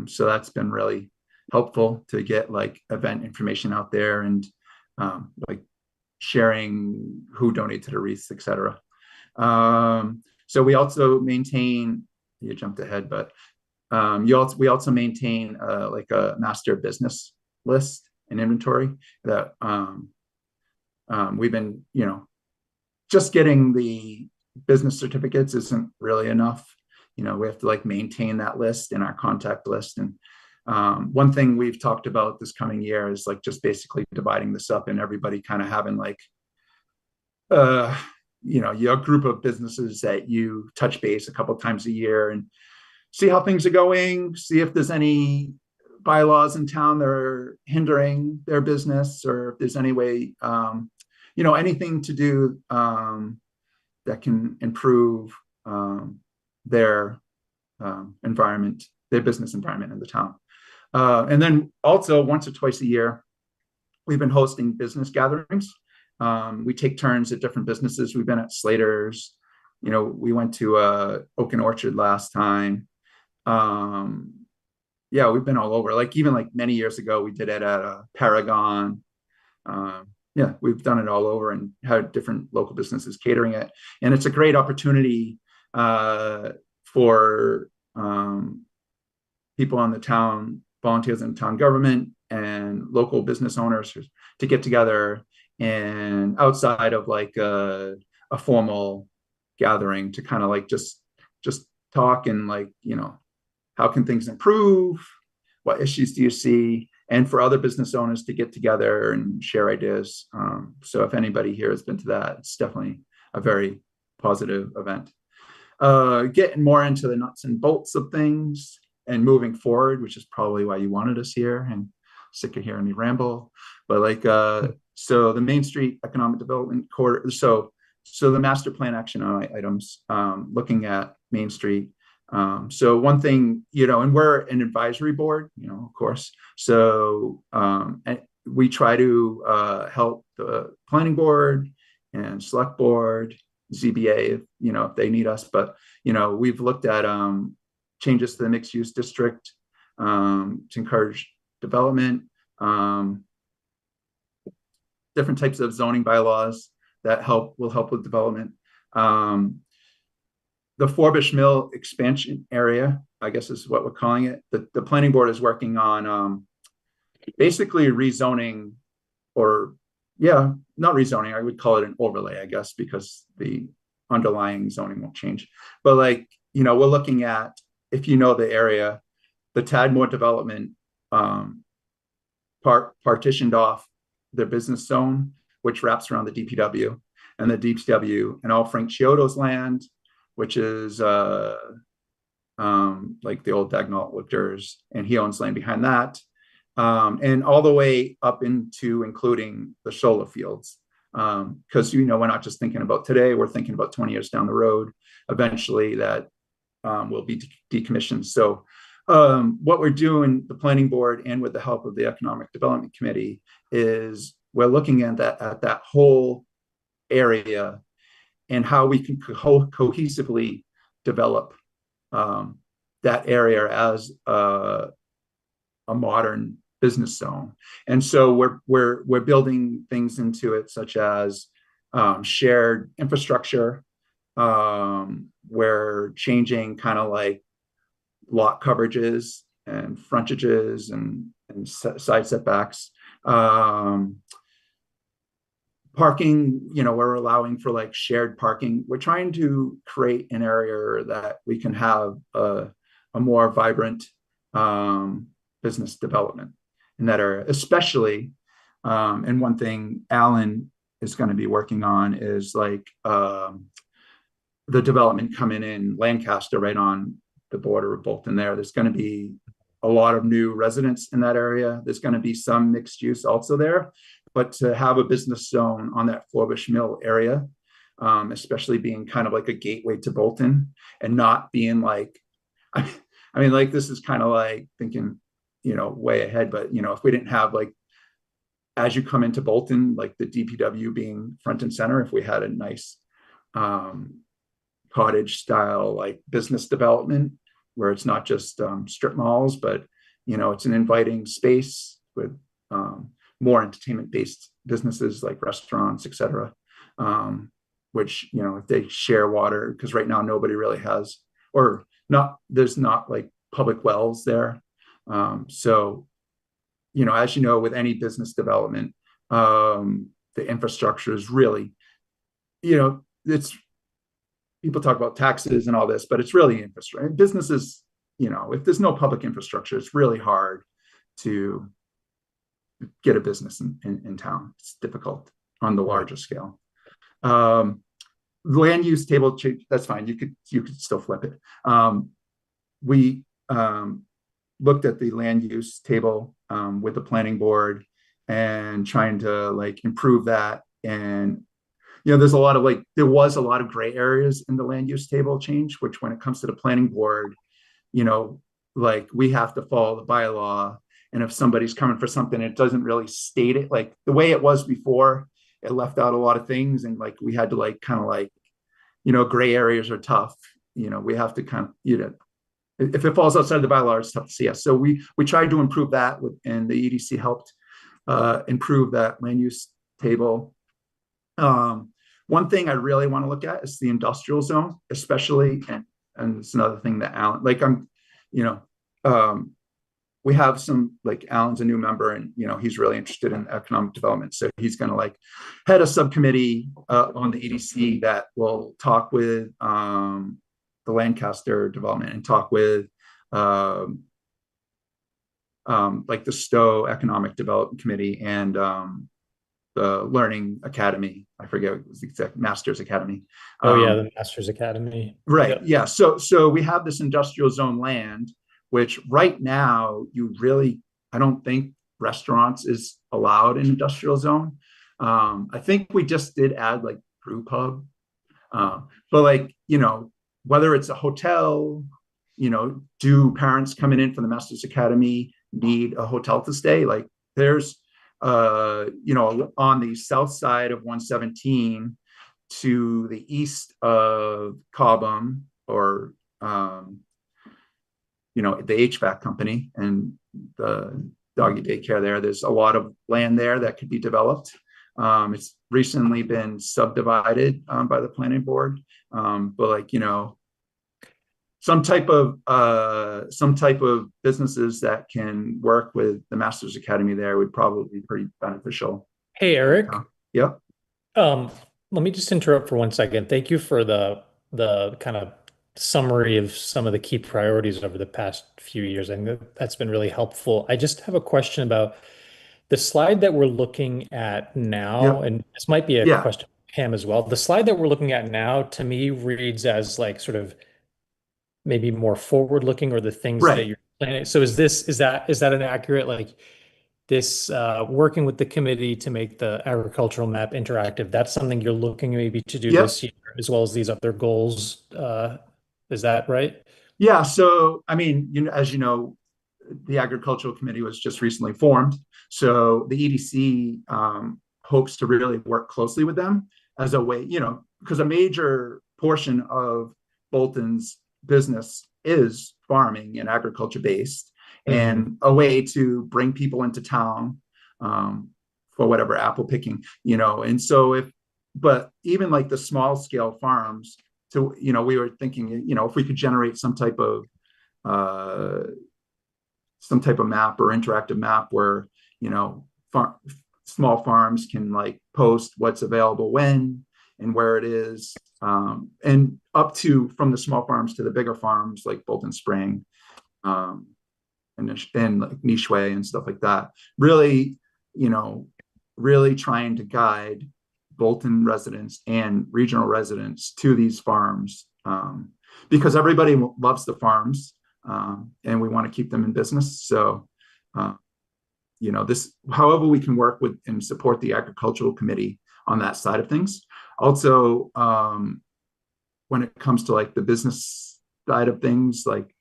So that's been really helpful to get like event information out there and like sharing who donated to the wreaths, etc. So we also maintain, you jumped ahead, but we also maintain like a master business list and inventory that we've been, just getting the business certificates isn't really enough. We have to like maintain that list in our contact list. And one thing we've talked about this coming year is like just basically dividing this up and everybody kind of having like, your group of businesses that you touch base a couple of times a year and see how things are going, see if there's any bylaws in town that are hindering their business, or if there's any way, anything to do that can improve their environment, their business environment in the town. And then also once or twice a year, we've been hosting business gatherings. We take turns at different businesses. We've been at Slater's, we went to Oak and Orchard last time. We've been all over, like even like many years ago, we did it at Paragon. We've done it all over and had different local businesses catering it. And it's a great opportunity for people on the town, volunteers in town government and local business owners to get together and outside of like a formal gathering to kind of like just talk and like, how can things improve? What issues do you see? And for other business owners to get together and share ideas. So if anybody here has been to that, it's definitely a very positive event. Getting more into the nuts and bolts of things and moving forward, which is probably why you wanted us here, and sick of hearing me ramble. But like, so the Main Street Economic Development Corridor, so the master plan action items, looking at Main Street. So one thing, and we're an advisory board, of course. So and we try to help the planning board and select board, ZBA, if they need us. But, we've looked at changes to the mixed use district to encourage development. different types of zoning bylaws that will help with development. The Forbush Mill expansion area, I guess is what we're calling it. The planning board is working on basically rezoning, or yeah, not rezoning. I would call it an overlay, I guess, because the underlying zoning won't change. But like, you know, we're looking at, if you know the area, the Tadmore development partitioned off their business zone, which wraps around the DPW, and the DPW and all Frank Chiodo's land, which is like the old Dagnall Lifters, and he owns land behind that, and all the way up into including the solar fields. Because, you know, we're not just thinking about today, we're thinking about 20 years down the road, eventually that will be decommissioned. So what we're doing, the planning board and with the help of the Economic Development Committee, is we're looking at that whole area and how we can cohesively develop that area as a modern business zone. And so we're building things into it, such as shared infrastructure. We're changing kind of like lot coverages and frontages and side setbacks. Parking, you know, we're allowing for like shared parking. We're trying to create an area that we can have a more vibrant business development in that area, especially. And one thing Alan is going to be working on is like the development coming in Lancaster, right on the border of Bolton there. There's going to be a lot of new residents in that area. There's going to be some mixed use also there. But to have a business zone on that Forbush Mill area, especially being kind of like a gateway to Bolton, and not being like, I mean, like, this is kind of like thinking, you know, way ahead, but, you know, if we didn't have, like, as you come into Bolton, like the DPW being front and center, if we had a nice cottage style, like, business development where it's not just strip malls, but, you know, it's an inviting space with more entertainment-based businesses like restaurants, et cetera, which, you know, if they share water, because right now nobody really has, or not, there's not like public wells there. So, you know, as you know, with any business development, the infrastructure is really, you know, it's, people talk about taxes and all this, but it's really infrastructure. Businesses, you know, if there's no public infrastructure, it's really hard to get a business in town. It's difficult on the larger scale. Land use table change, that's fine. You could still flip it. We looked at the land use table with the planning board and trying to like improve that. And, you know, there was a lot of gray areas in the land use table change, which when it comes to the planning board, you know, like, we have to follow the bylaw. And if somebody's coming for something, it doesn't really state it like the way it was before. It left out a lot of things, and like we had to like kind of like, you know, gray areas are tough. You know, we have to kind of, you know, if it falls outside the bylaw, it's tough to see us. So we tried to improve that, and the EDC helped improve that land use table. One thing I really want to look at is the industrial zone, especially, and it's another thing that Alan, like, you know, we have some, like, Alan's a new member, and, you know, he's really interested in economic development. So he's going to like head a subcommittee on the EDC that will talk with the Lancaster development and talk with like the Stowe Economic Development Committee and the Learning Academy. I forget what was the exact Masters Academy. Oh yeah, the Masters Academy. Right. Yep. Yeah. So we have this industrial zone land, which right now I don't think restaurants is allowed in industrial zone. I think we just did add like brew pub, but like, you know, whether it's a hotel, you know, do parents coming in from the Masters Academy need a hotel to stay? Like, there's, you know, on the south side of 117 to the east of Cobham, or, you know, the HVAC company and the doggy daycare there's a lot of land there that could be developed. It's recently been subdivided by the planning board, but like, some type of businesses that can work with the Masters Academy there would probably be pretty beneficial. Hey, Eric. Yep. Let me just interrupt for 1 second. Thank you for the kind of summary of some of the key priorities over the past few years. I think that's been really helpful. I just have a question about the slide that we're looking at now, and this might be a question for Pam as well. The slide that we're looking at now, to me, reads as like sort of maybe more forward-looking, or the things that you're planning. So is that an accurate, like, this working with the committee to make the agricultural map interactive? That's something you're looking maybe to do this year, as well as these other goals. Is that right? Yeah. So, I mean, as you know, the agricultural committee was just recently formed. So the EDC hopes to really work closely with them as a way, because a major portion of Bolton's business is farming and agriculture based, and a way to bring people into town for whatever apple picking, and so but even like the small scale farms, to, we were thinking, if we could generate some type of map or interactive map where, small farms can like post what's available when and where it is, and up to from the small farms to the bigger farms like Bolton Spring, and like Nishwe and stuff like that. Really, really trying to guide Bolton residents and regional residents to these farms, because everybody loves the farms, and we want to keep them in business. So, this, however we can work with and support the agricultural committee on that side of things. Also, when it comes to like the business side of things, like,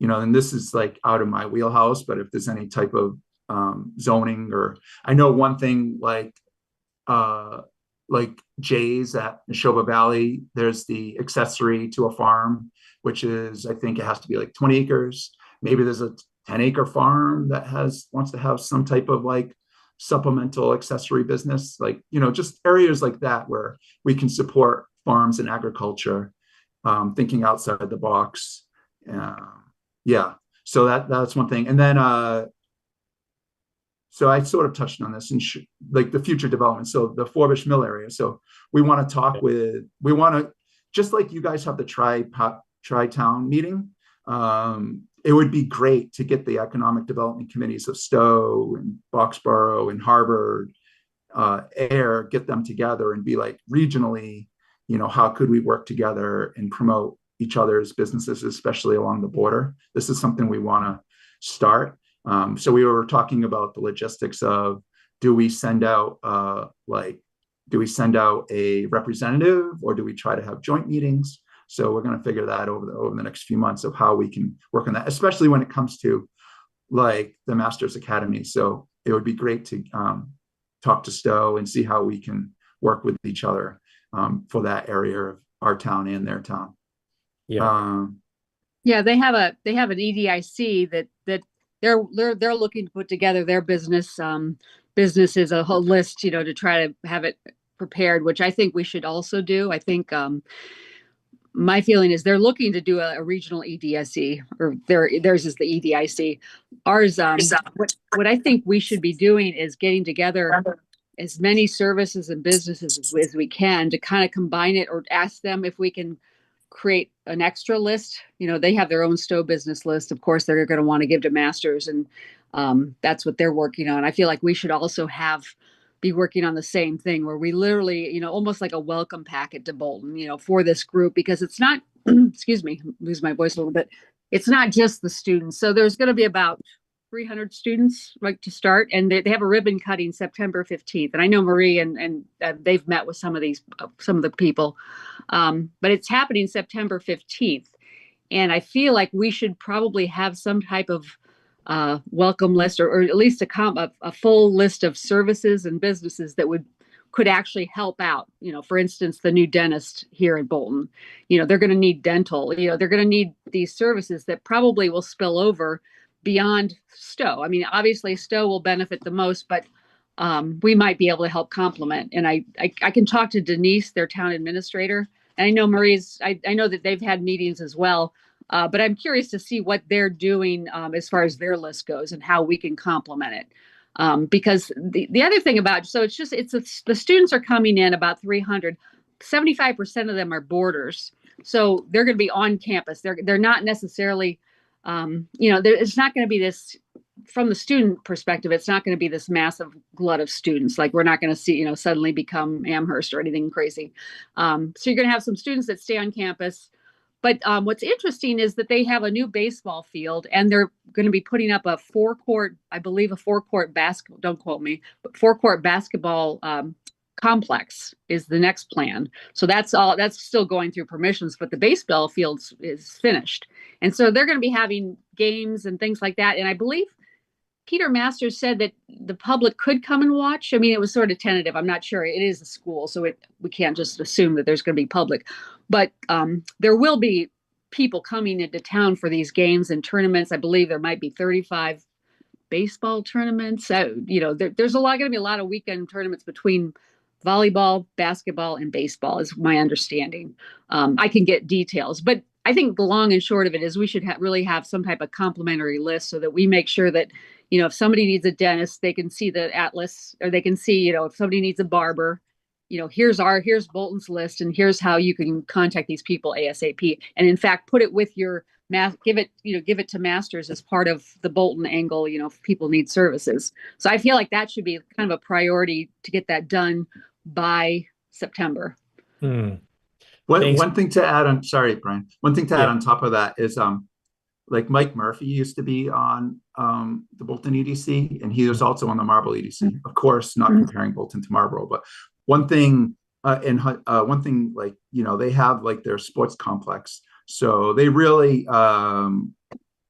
and this is like out of my wheelhouse, but if there's any type of zoning, or I know one thing, like Jay's at Neshoba Valley, there's the accessory to a farm, which is, I think it has to be like 20 acres. Maybe there's a 10-acre farm that wants to have some type of like supplemental accessory business, like, just areas like that where we can support farms and agriculture, thinking outside the box. So that's one thing. And then, so I sort of touched on this, and like the future development. So the Forbush Mill area. So we want to just like you guys have the Tri-Town meeting. It would be great to get the economic development committees of Stowe and Boxborough and Harvard, Air, get them together and be like, regionally, how could we work together and promote each other's businesses, especially along the border? This is something we want to start. So we were talking about the logistics of, do we send out a representative, or do we try to have joint meetings? So we're going to figure that over the next few months of how we can work on that, especially when it comes to like the Masters Academy. So it would be great to talk to Stowe and see how we can work with each other for that area of our town and their town. Yeah, they have an EDIC that they're looking to put together their businesses, a whole list, to try to have it prepared, which I think we should also do. I think my feeling is they're looking to do a regional EDIC, or theirs is the EDIC. Ours, what I think we should be doing is getting together as many services and businesses as we can to kind of combine it, or ask them if we can create an extra list. They have their own Stowe business list. Of course, they're going to want to give to Masters, and that's what they're working on. I feel like we should also be working on the same thing, where we literally, almost like a welcome packet to Bolton, for this group, because it's not, excuse me, lose my voice a little bit. It's not just the students. So there's going to be about 300 students right to start, and they have a ribbon cutting September 15th. And I know Marie and they've met with some of the people, but it's happening September 15th. And I feel like we should probably have some type of welcome list, or at least a full list of services and businesses that could actually help out. For instance, the new dentist here in Bolton, they're going to need dental, they're going to need these services that probably will spill over beyond Stowe. I mean, obviously Stowe will benefit the most, but we might be able to help complement. And I can talk to Denise, their town administrator. And I know I know that they've had meetings as well. But I'm curious to see what they're doing as far as their list goes and how we can complement it. Because the other thing about, so the students are coming in about 300, 75% of them are boarders. So they're going to be on campus. They're not necessarily, it's not going to be this, from the student perspective, it's not going to be this massive glut of students. Like we're not going to see, suddenly become Amherst or anything crazy. So you're going to have some students that stay on campus. But what's interesting is that they have a new baseball field, and they're going to be putting up a 4-court, I believe, basketball, don't quote me, but 4-court basketball complex is the next plan. So that's still going through permissions, but the baseball field is finished. And so they're going to be having games and things like that. And I believe Peter Masters said that the public could come and watch. I mean, it was sort of tentative. I'm not sure. It is a school, so we can't just assume that there's going to be public. But there will be people coming into town for these games and tournaments. I believe there might be 35 baseball tournaments. There's going to be a lot of weekend tournaments between volleyball, basketball, and baseball, is my understanding. I can get details, but I think the long and short of it is we should really have some type of complimentary list so that we make sure that, if somebody needs a dentist, they can see the atlas, or they can see, if somebody needs a barber, here's Bolton's list, and here's how you can contact these people ASAP. And in fact, put it with your give it to Masters as part of the Bolton angle, if people need services. So I feel like that should be kind of a priority to get that done by September. One thing to add on, sorry, Brian, one thing to add on top of that is, like Mike Murphy used to be on the Bolton EDC, and he was also on the Marlboro EDC. Of course, not comparing Bolton to Marlboro, but one thing, like, they have like their sports complex. So they really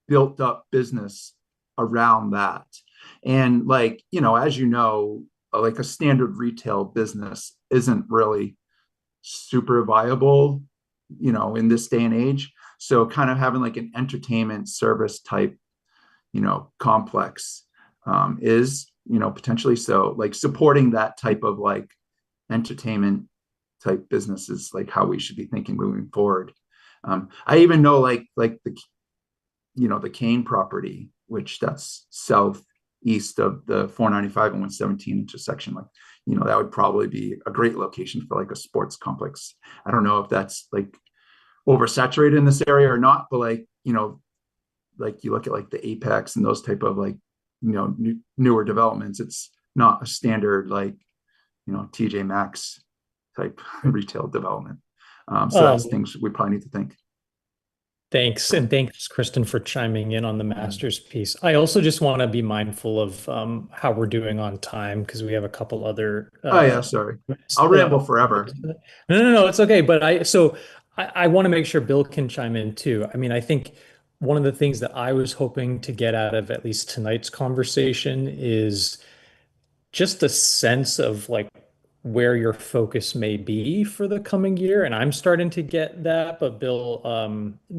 built up business around that. And like, as like a standard retail business isn't really super viable, in this day and age. So kind of having like an entertainment service type, complex is, potentially, so like supporting that type of like entertainment type business is like how we should be thinking moving forward. I even know like the, the Kane property, which that's southeast of the 495 and 117 intersection, like, that would probably be a great location for like a sports complex. I don't know if that's like oversaturated in this area or not, but like, like you look at like the Apex and those type of like, newer developments, it's not a standard like, TJ Maxx type retail development. So that's things we probably need to think. Thanks. And thanks, Kristen, for chiming in on the Masters piece. I also just want to be mindful of how we're doing on time, because we have a couple other. Sorry. I'll ramble forever. No, it's okay. But I want to make sure Bill can chime in too. I mean, I think one of the things that I was hoping to get out of at least tonight's conversation is just a sense of like where your focus may be for the coming year. And I'm starting to get that, but Bill,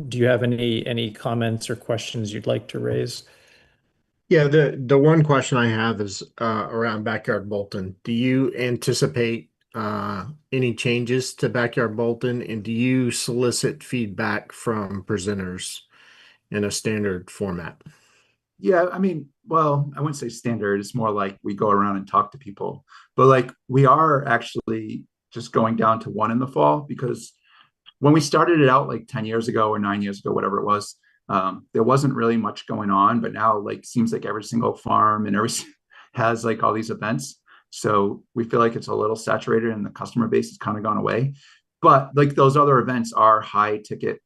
do you have any comments or questions you'd like to raise? Yeah, the one question I have is around Backyard Bolton. Do you anticipate any changes to Backyard Bolton, and do you solicit feedback from presenters in a standard format? Yeah, I mean, well, I wouldn't say standard. It's more like we go around and talk to people. But like we are actually just going down to one in the fall, because when we started it out like 10 years ago or 9 years ago, whatever it was, there wasn't really much going on. But now like seems like every single farm and every has like all these events. So we feel like it's a little saturated and the customer base has kind of gone away. But like those other events are high ticket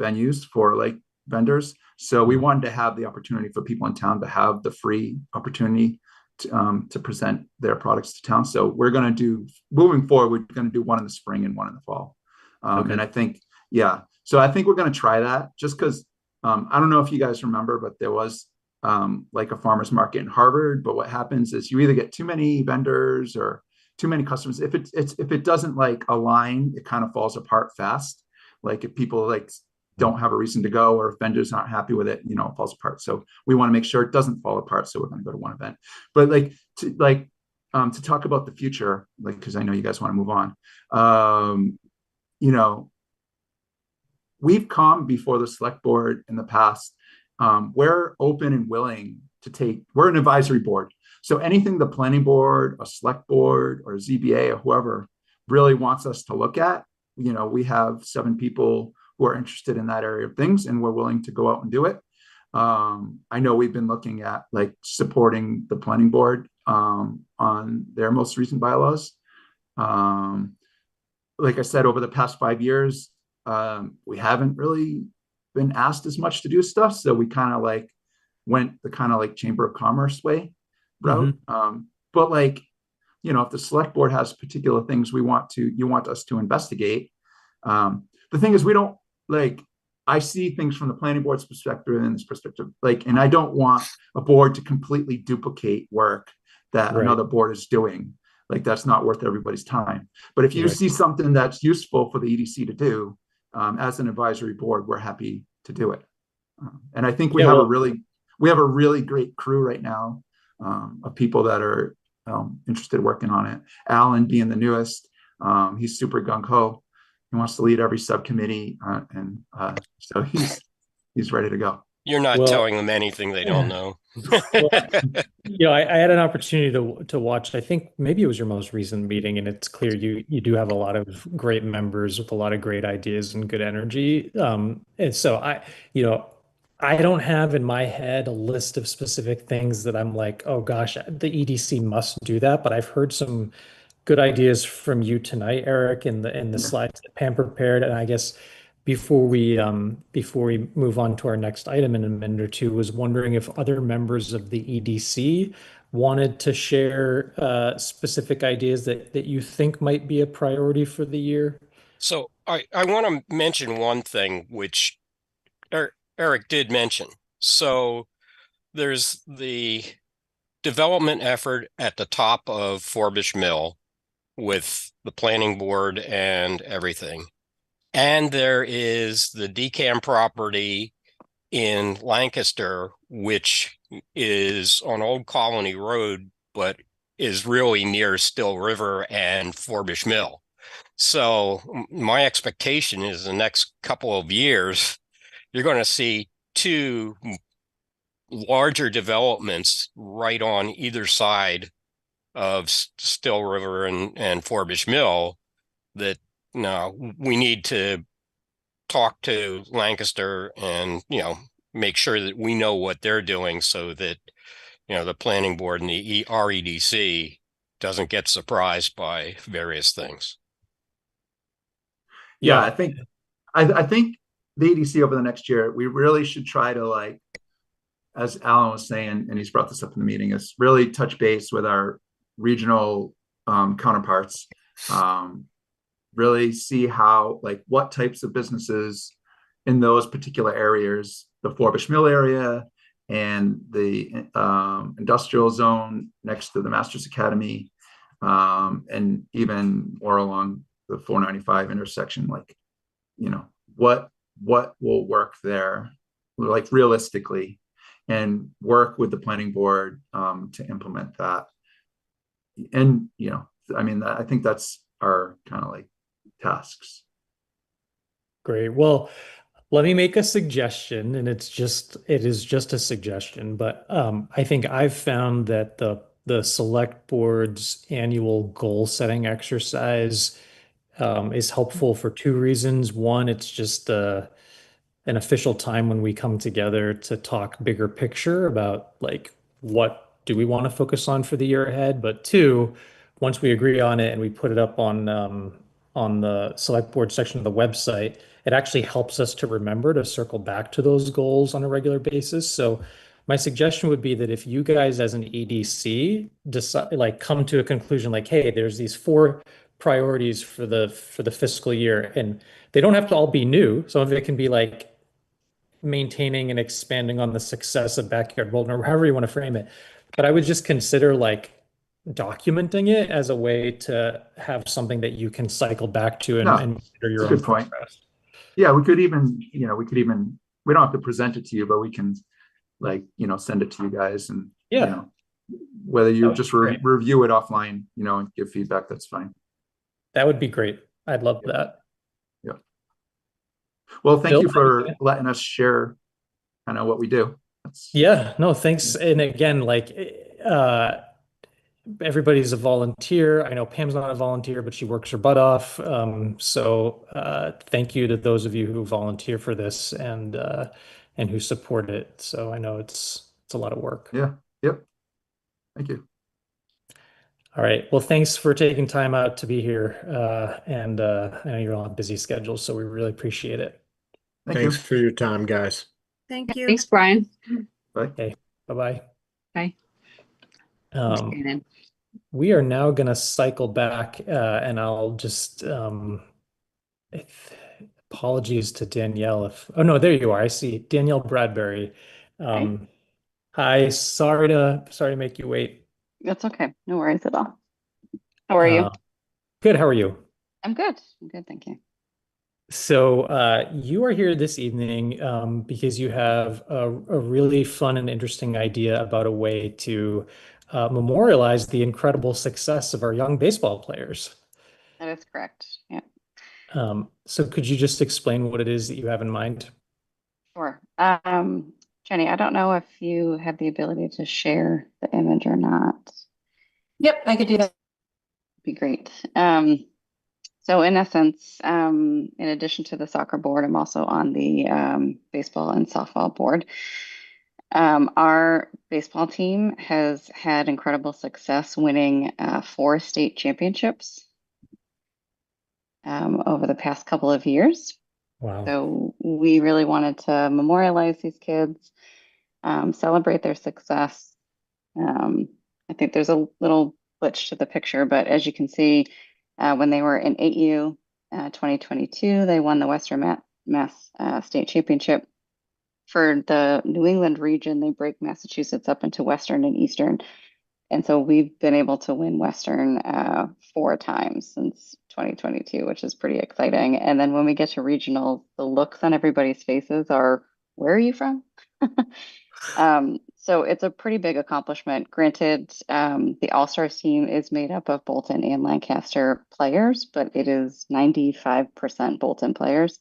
venues for like vendors. So we wanted to have the opportunity for people in town to have the free opportunity to present their products to town. So we're going to do, moving forward, we're going to do one in the spring and one in the fall. Okay. And I think, so I think we're going to try that just because I don't know if you guys remember, but there was like a farmer's market in Harvard. But what happens is you either get too many vendors or too many customers. If it doesn't like align, it kind of falls apart fast. Like if people like don't have a reason to go, or if vendors aren't happy with it, you know, it falls apart. So we want to make sure it doesn't fall apart. So we're going to go to one event. But to talk about the future, like, because I know you guys want to move on. You know, we've come before the select board in the past. We're open and willing to take, we're an advisory board. So anything the planning board, a select board, or ZBA, or whoever really wants us to look at, you know, we have 7 people who are interested in that area of things, and we're willing to go out and do it. I know we've been looking at like supporting the planning board on their most recent bylaws. Like I said, over the past 5 years, we haven't really been asked as much to do stuff. So we kind of like went the kind of like Chamber of Commerce way route. But like, you know, if the select board has particular things you want us to investigate. The thing is, we don't like, I see things from the planning board's perspective and this perspective, like, and I don't want a board to completely duplicate work that another board is doing. Like, that's not worth everybody's time. But if you see something that's useful for the EDC to do, as an advisory board, we're happy to do it. And I think we have a really great crew right now of people that are interested in working on it. Alan being the newest, he's super gung-ho. He wants to lead every subcommittee, and so he's ready to go. You're not telling them anything they don't know. You know, I had an opportunity to watch, I think maybe it was your most recent meeting, and it's clear you do have a lot of great members with a lot of great ideas and good energy. And so I don't have in my head a list of specific things that I'm like, oh gosh, the EDC must do that. But I've heard some good ideas from you tonight, Eric, in the slides that Pam prepared. And I guess before we move on to our next item in a minute or two, was wondering if other members of the EDC wanted to share specific ideas that you think might be a priority for the year. So I want to mention one thing which Eric did mention. So there's the development effort at the top of Forbush Mill with the planning board and everything. And there is the DCAM property in Lancaster, which is on Old Colony Road, but is really near Still River and Forbush Mill. So my expectation is the next couple of years, you're going to see 2 larger developments right on either side of Still River and Forbush Mill that we need to talk to Lancaster and, make sure that we know what they're doing so that, the planning board and the REDC doesn't get surprised by various things. Yeah, I think the EDC over the next year, we really should try to, like, as Alan was saying, and he's brought this up in the meeting, is really touch base with our regional counterparts, really see how, like, what types of businesses in those particular areas, the Forbush Mill area and the industrial zone next to the Masters Academy, and even more along the 495 intersection, like, what will work there, like, realistically, and work with the planning board to implement that. And, I think that's our kind of like tasks. Great. Well, let me make a suggestion, and it is just a suggestion, but I think I've found that the select board's annual goal setting exercise is helpful for 2 reasons. One, it's just an official time when we come together to talk bigger picture about, like, what do we want to focus on for the year ahead. But 2, once we agree on it and we put it up on the select board section of the website, it actually helps us to remember to circle back to those goals on a regular basis. So my suggestion would be that if you guys as an EDC decide, like, come to a conclusion, like, hey, there's these 4 priorities for the fiscal year, and they don't have to all be new. Some of it can be like maintaining and expanding on the success of Backyard Bolton, or however you want to frame it. But I would just consider, like, documenting it as a way to have something that you can cycle back to and consider your own progress. Yeah, we could even, we don't have to present it to you, but we can send it to you guys and, Yeah. Whether you would just be great. review it offline, and give feedback, that's fine. That would be great. I'd love that. Yeah. Well, thank Bill, you for letting us share kind of what we do. Yeah, no, thanks. And again, everybody's a volunteer. I know Pam's not a volunteer, but she works her butt off. So thank you to those of you who volunteer for this and who support it. So I know it's a lot of work. Yeah. Yep. Thank you. All right. Well, thanks for taking time out to be here. And I know you're on busy schedules, so we really appreciate it. Thanks for your time, guys. Thank you. Thanks, Brian. Bye. Okay. Bye-bye. Bye. We are now going to cycle back, and I'll just apologies to Danielle. Oh no, there you are. I see Danielle Bradbury. Hi. Sorry to make you wait. That's okay. No worries at all. How are you? Good. How are you? I'm good. Thank you. So you are here this evening because you have a really fun and interesting idea about a way to memorialize the incredible success of our young baseball players. That is correct. Yeah. So could you just explain what it is that you have in mind? Sure. Jenny, I don't know if you have the ability to share the image or not. Yep, I could do that. Be great. So in essence, in addition to the soccer board, I'm also on the baseball and softball board. Our baseball team has had incredible success winning 4 state championships over the past couple of years. Wow. So we really wanted to memorialize these kids, celebrate their success. I think there's a little glitch to the picture, but as you can see, when they were in 8U 2022, they won the Western Mass State Championship. For the New England region, they break Massachusetts up into Western and Eastern. And so we've been able to win Western 4 times since 2022, which is pretty exciting. And then when we get to regionals, the looks on everybody's faces are, where are you from? So it's a pretty big accomplishment. Granted, the All-Stars team is made up of Bolton and Lancaster players, but it is 95% Bolton players.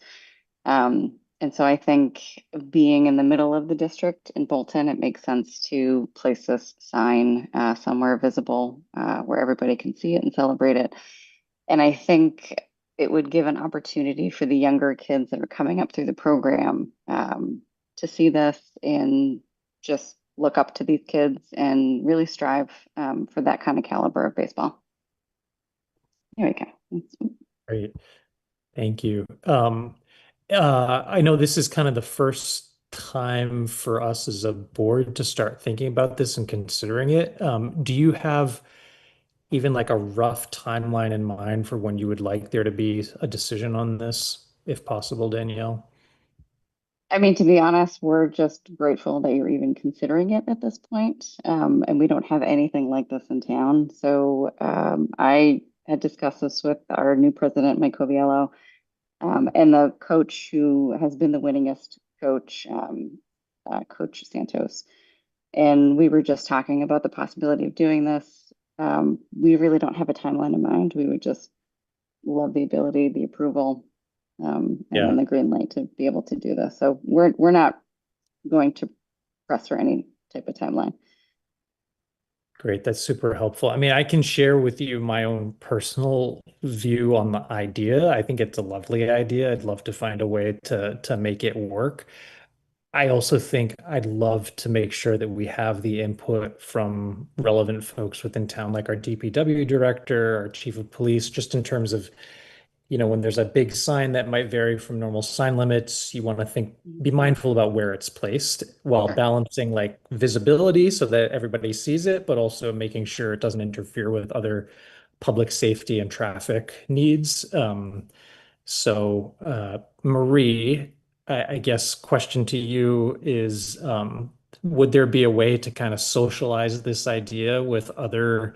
And so I think being in the middle of the district in Bolton, it makes sense to place this sign somewhere visible where everybody can see it and celebrate it. And I think it would give an opportunity for the younger kids that are coming up through the program to see this and just look up to these kids and really strive for that kind of caliber of baseball. There we go. Great. Thank you. I know this is kind of the first time for us as a board to start thinking about this and considering it. Do you have even like a rough timeline in mind for when you would like there to be a decision on this, if possible, Danielle? I mean, to be honest, we're just grateful that you're even considering it at this point. And we don't have anything like this in town. So I had discussed this with our new president, Mike Coviello, and the coach who has been the winningest coach, Coach Santos. And we were just talking about the possibility of doing this. We really don't have a timeline in mind. We would just love the ability, the approval, and then the green light to be able to do this. So we're not going to press for any type of timeline. Great. That's super helpful. I mean, I can share with you my own personal view on the idea. I think it's a lovely idea. I'd love to find a way to make it work. I also think I'd love to make sure that we have the input from relevant folks within town, like our DPW director, our chief of police, just in terms of, when there's a big sign that might vary from normal sign limits, you want to be mindful about where it's placed while balancing like visibility so that everybody sees it, but also making sure it doesn't interfere with other public safety and traffic needs. So Marie, I guess question to you is, would there be a way to kind of socialize this idea with other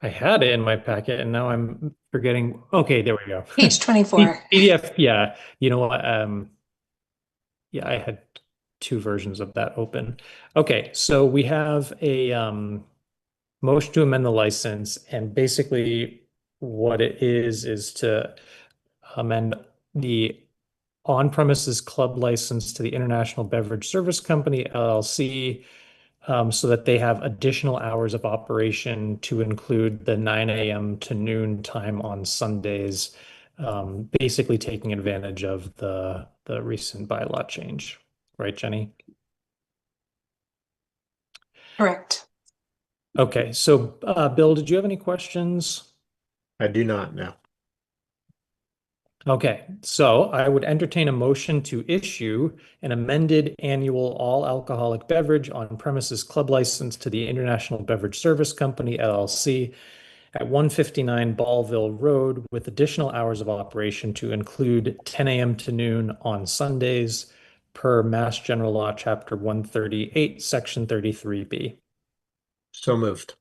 I had it in my packet and now I'm forgetting. Okay, there we go. Page 24. PDF, yeah. You know what? Yeah, I had two versions of that open. Okay, so we have a motion to amend the license, and basically what it is to amend the on-premises club license to the International Beverage Service Company, LLC, so that they have additional hours of operation to include the 9 a.m. to noon time on Sundays, basically taking advantage of the recent bylaw change. Right, Jenny? Correct. Okay, so Bill, did you have any questions? I do not know. Okay, so I would entertain a motion to issue an amended annual all alcoholic beverage on premises club license to the International Beverage Service Company, LLC, at 159 Ballville Road with additional hours of operation to include 10 a.m. to noon on Sundays per Mass General Law, Chapter 138, Section 33B. So moved.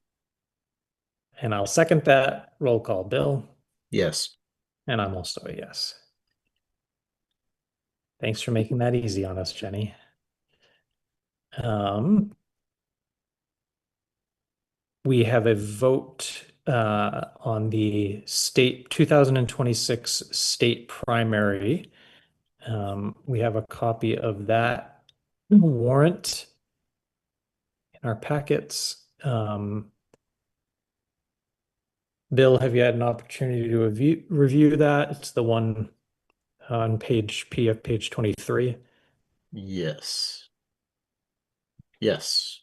And I'll second that. Roll call, Bill. Yes. And I'm also a yes. Thanks for making that easy on us, Jenny. We have a vote on the state 2026 state primary. We have a copy of that warrant in our packets. Bill, have you had an opportunity to review that? It's the one on page 23. Yes. Yes.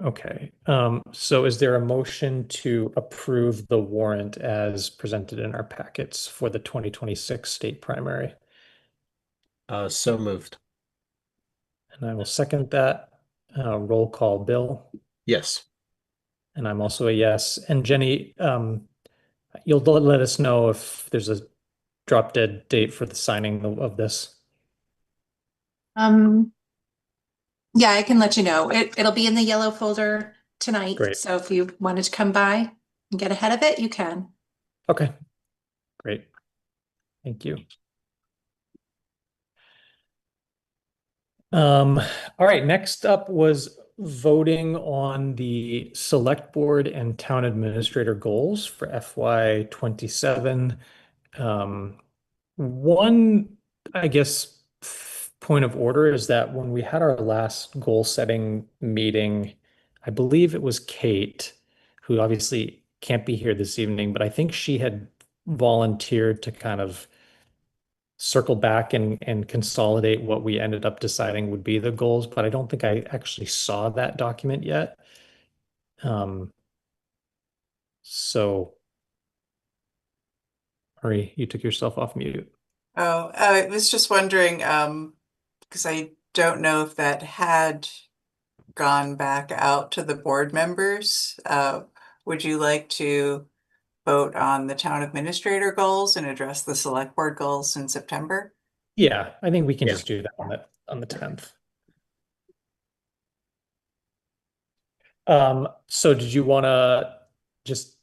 Okay. So is there a motion to approve the warrant as presented in our packets for the 2026 state primary? So moved. And I will second that. Roll call, Bill. Yes. And I'm also a yes. And Jenny, you'll let us know if there's a drop dead date for the signing of this. Yeah, I can let you know. It'll be in the yellow folder tonight. Great. So if you wanted to come by and get ahead of it, you can. Okay, great. Thank you. All right, next up was voting on the select board and town administrator goals for FY 27. One, I guess, point of order is that when we had our last goal setting meeting, I believe it was Kate, who obviously can't be here this evening, but I think she had volunteered to kind of circle back and consolidate what we ended up deciding would be the goals, but I don't think I actually saw that document yet. So, Marie, you took yourself off mute. Oh, I was just wondering, because I don't know if that had gone back out to the board members. Would you like to vote on the town administrator goals and address the select board goals in September? Yeah, I think we can Yeah. just do that on the 10th. So did you want to just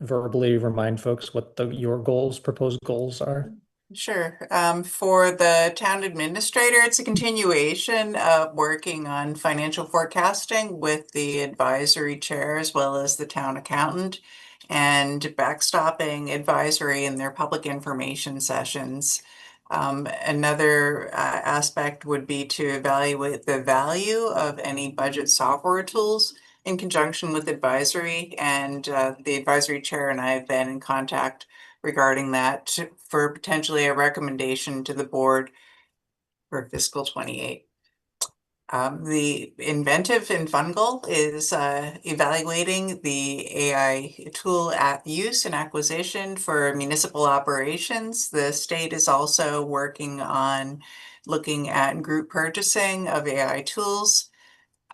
verbally remind folks what your proposed goals are? Sure. For the town administrator, it's a continuation of working on financial forecasting with the advisory chair as well as the town accountant and backstopping advisory in their public information sessions. Another aspect would be to evaluate the value of any budget software tools in conjunction with advisory, and the advisory chair and I have been in contact regarding that for potentially a recommendation to the board for fiscal 28. The inventive and fun goal is evaluating the AI tool use and acquisition for municipal operations. The state is also working on looking at group purchasing of AI tools.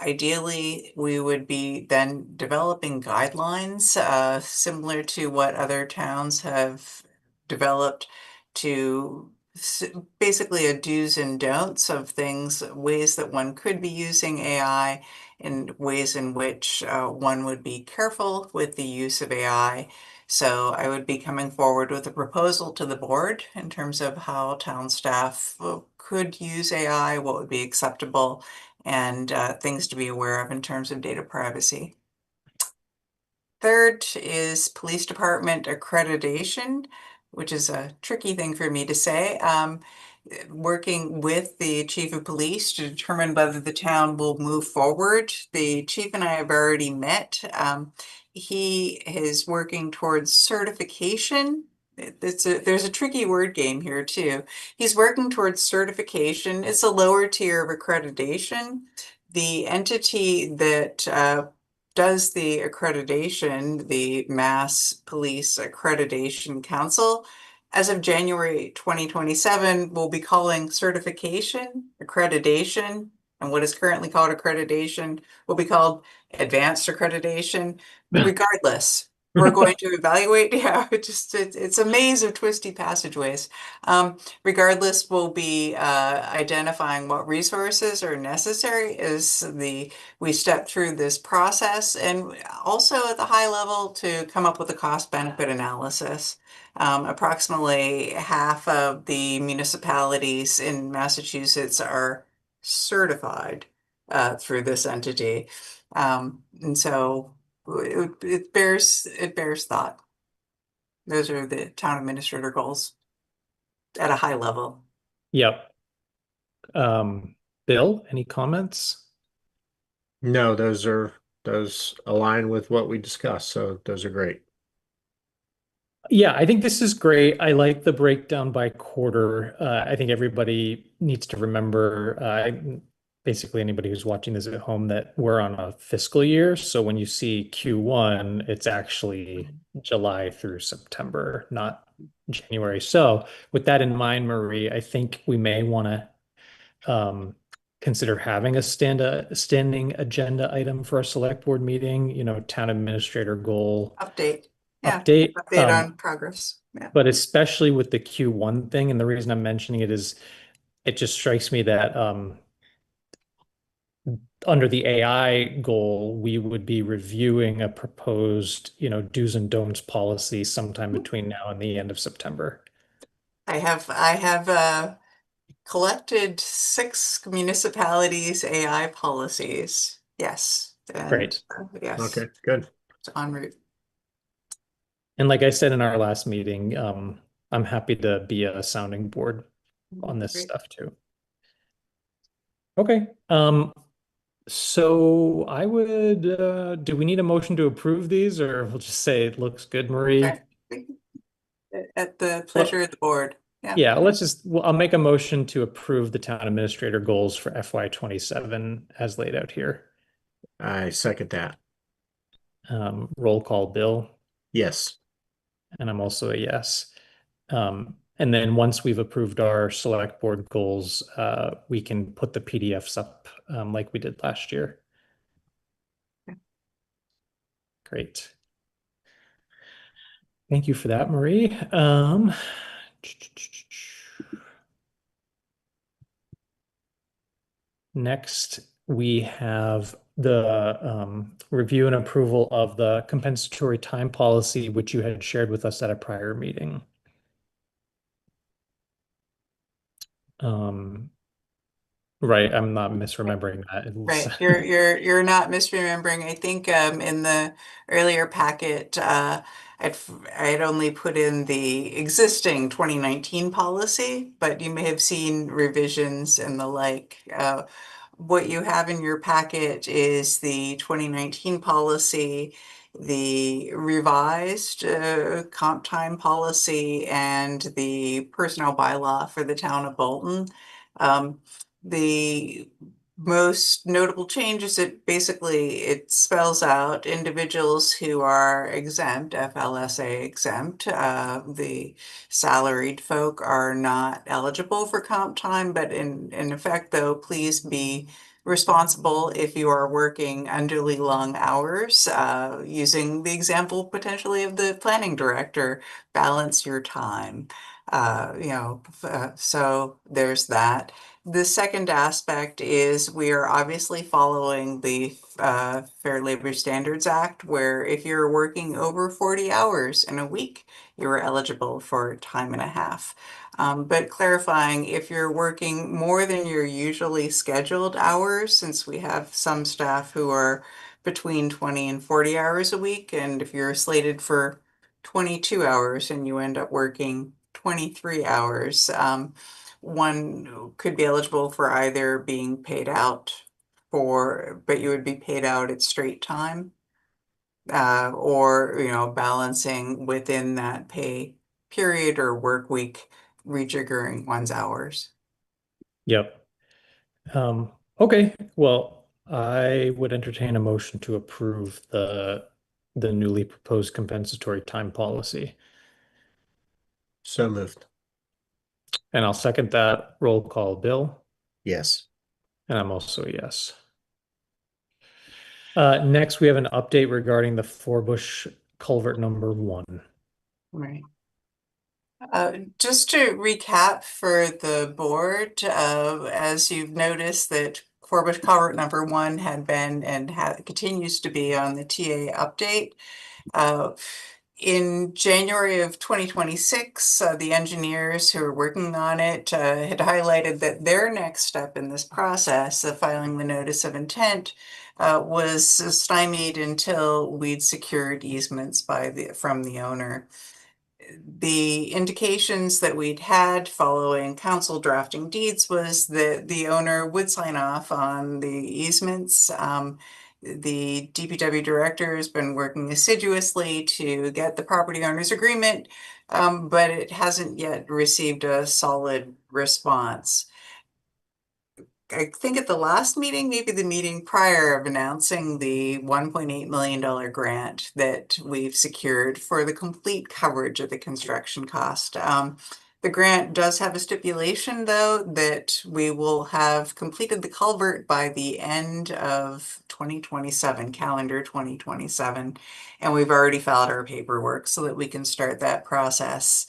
Ideally, we would be then developing guidelines similar to what other towns have developed to basically a do's and don'ts of things, ways that one could be using AI, and ways in which one would be careful with the use of AI. So I would be coming forward with a proposal to the board in terms of how town staff could use AI, what would be acceptable, and things to be aware of in terms of data privacy. Third is police department accreditation, which is a tricky thing for me to say. Working with the chief of police to determine whether the town will move forward. The chief and I have already met. He is working towards certification. There's a tricky word game here too. He's working towards certification. It's a lower tier of accreditation. The entity that does the accreditation, the Mass Police Accreditation Council, as of January 2027, we'll be calling certification, accreditation, and what is currently called accreditation will be called advanced accreditation. Regardless, we're going to evaluate. Yeah, it's a maze of twisty passageways. Regardless, we'll be identifying what resources are necessary as we step through this process, and also at the high level to come up with a cost-benefit analysis. Approximately half of the municipalities in Massachusetts are certified through this entity. And so it bears thought. Those are the town administrator goals at a high level. Yep. Bill, any comments? No, those align with what we discussed, so those are great. Yeah, I think this is great. I like the breakdown by quarter. I think everybody needs to remember, basically anybody who's watching this at home, that we're on a fiscal year. So when you see Q1, it's actually July through September, not January. So with that in mind, Marie, I think we may want to consider having a standing agenda item for a select board meeting, town administrator goal Update. Yeah, update on progress. Yeah. But especially with the Q1 thing, and the reason I'm mentioning it is it just strikes me that under the AI goal, we would be reviewing a proposed, do's and don'ts policy sometime between now and the end of September. I have collected 6 municipalities' AI policies. Yes. Great. Yes. Okay, good. It's en route. And like I said in our last meeting, I'm happy to be a sounding board on this stuff too. Okay. So I would, do we need a motion to approve these, or we'll just say it looks good, Marie? At the pleasure of the board. Yeah. Yeah, I'll make a motion to approve the town administrator goals for FY27 as laid out here. I second that. Roll call, Bill. Yes. And I'm also a yes. And then once we've approved our select board goals, we can put the PDFs up like we did last year. Okay. Great. Thank you for that, Marie. Next, we have the review and approval of the compensatory time policy, which you had shared with us at a prior meeting. Right, I'm not misremembering that. Right, you're not misremembering. I think in the earlier packet, I'd only put in the existing 2019 policy, but you may have seen revisions and the like. What you have in your packet is the 2019 policy, the revised comp time policy, and the personnel bylaw for the town of Bolton. The most notable change is it spells out individuals who are exempt, FLSA exempt. The salaried folk are not eligible for comp time, but in effect, though, please be responsible if you are working unduly long hours. Using the example potentially of the planning director, balance your time. So there's that. The second aspect is we are obviously following the Fair Labor Standards Act, where if you're working over 40 hours in a week, you're eligible for time and a half. But clarifying, if you're working more than your usually scheduled hours, since we have some staff who are between 20 and 40 hours a week, and if you're slated for 22 hours and you end up working 23 hours, one could be eligible for either being paid out but you would be paid out at straight time, or, balancing within that pay period or work week, rejiggering one's hours. Yep. Okay, well, I would entertain a motion to approve the newly proposed compensatory time policy. So moved. And I'll second that. Roll call, Bill. Yes. And I'm also a yes. Next, we have an update regarding the Forbush culvert number 1. Right. Just to recap for the board, as you've noticed that Forbush culvert number 1 had been and continues to be on the TA update. In January of 2026, the engineers who are working on it had highlighted that their next step in this process of filing the notice of intent was stymied until we'd secured easements from the owner. The indications that we'd had following council drafting deeds was that the owner would sign off on the easements. The DPW director has been working assiduously to get the property owner's agreement, but it hasn't yet received a solid response. I think at the last meeting, maybe the meeting prior, of announcing the $1.8 million grant that we've secured for the complete coverage of the construction cost. The grant does have a stipulation, though, that we will have completed the culvert by the end of 2027, calendar 2027, and we've already filed our paperwork so that we can start that process.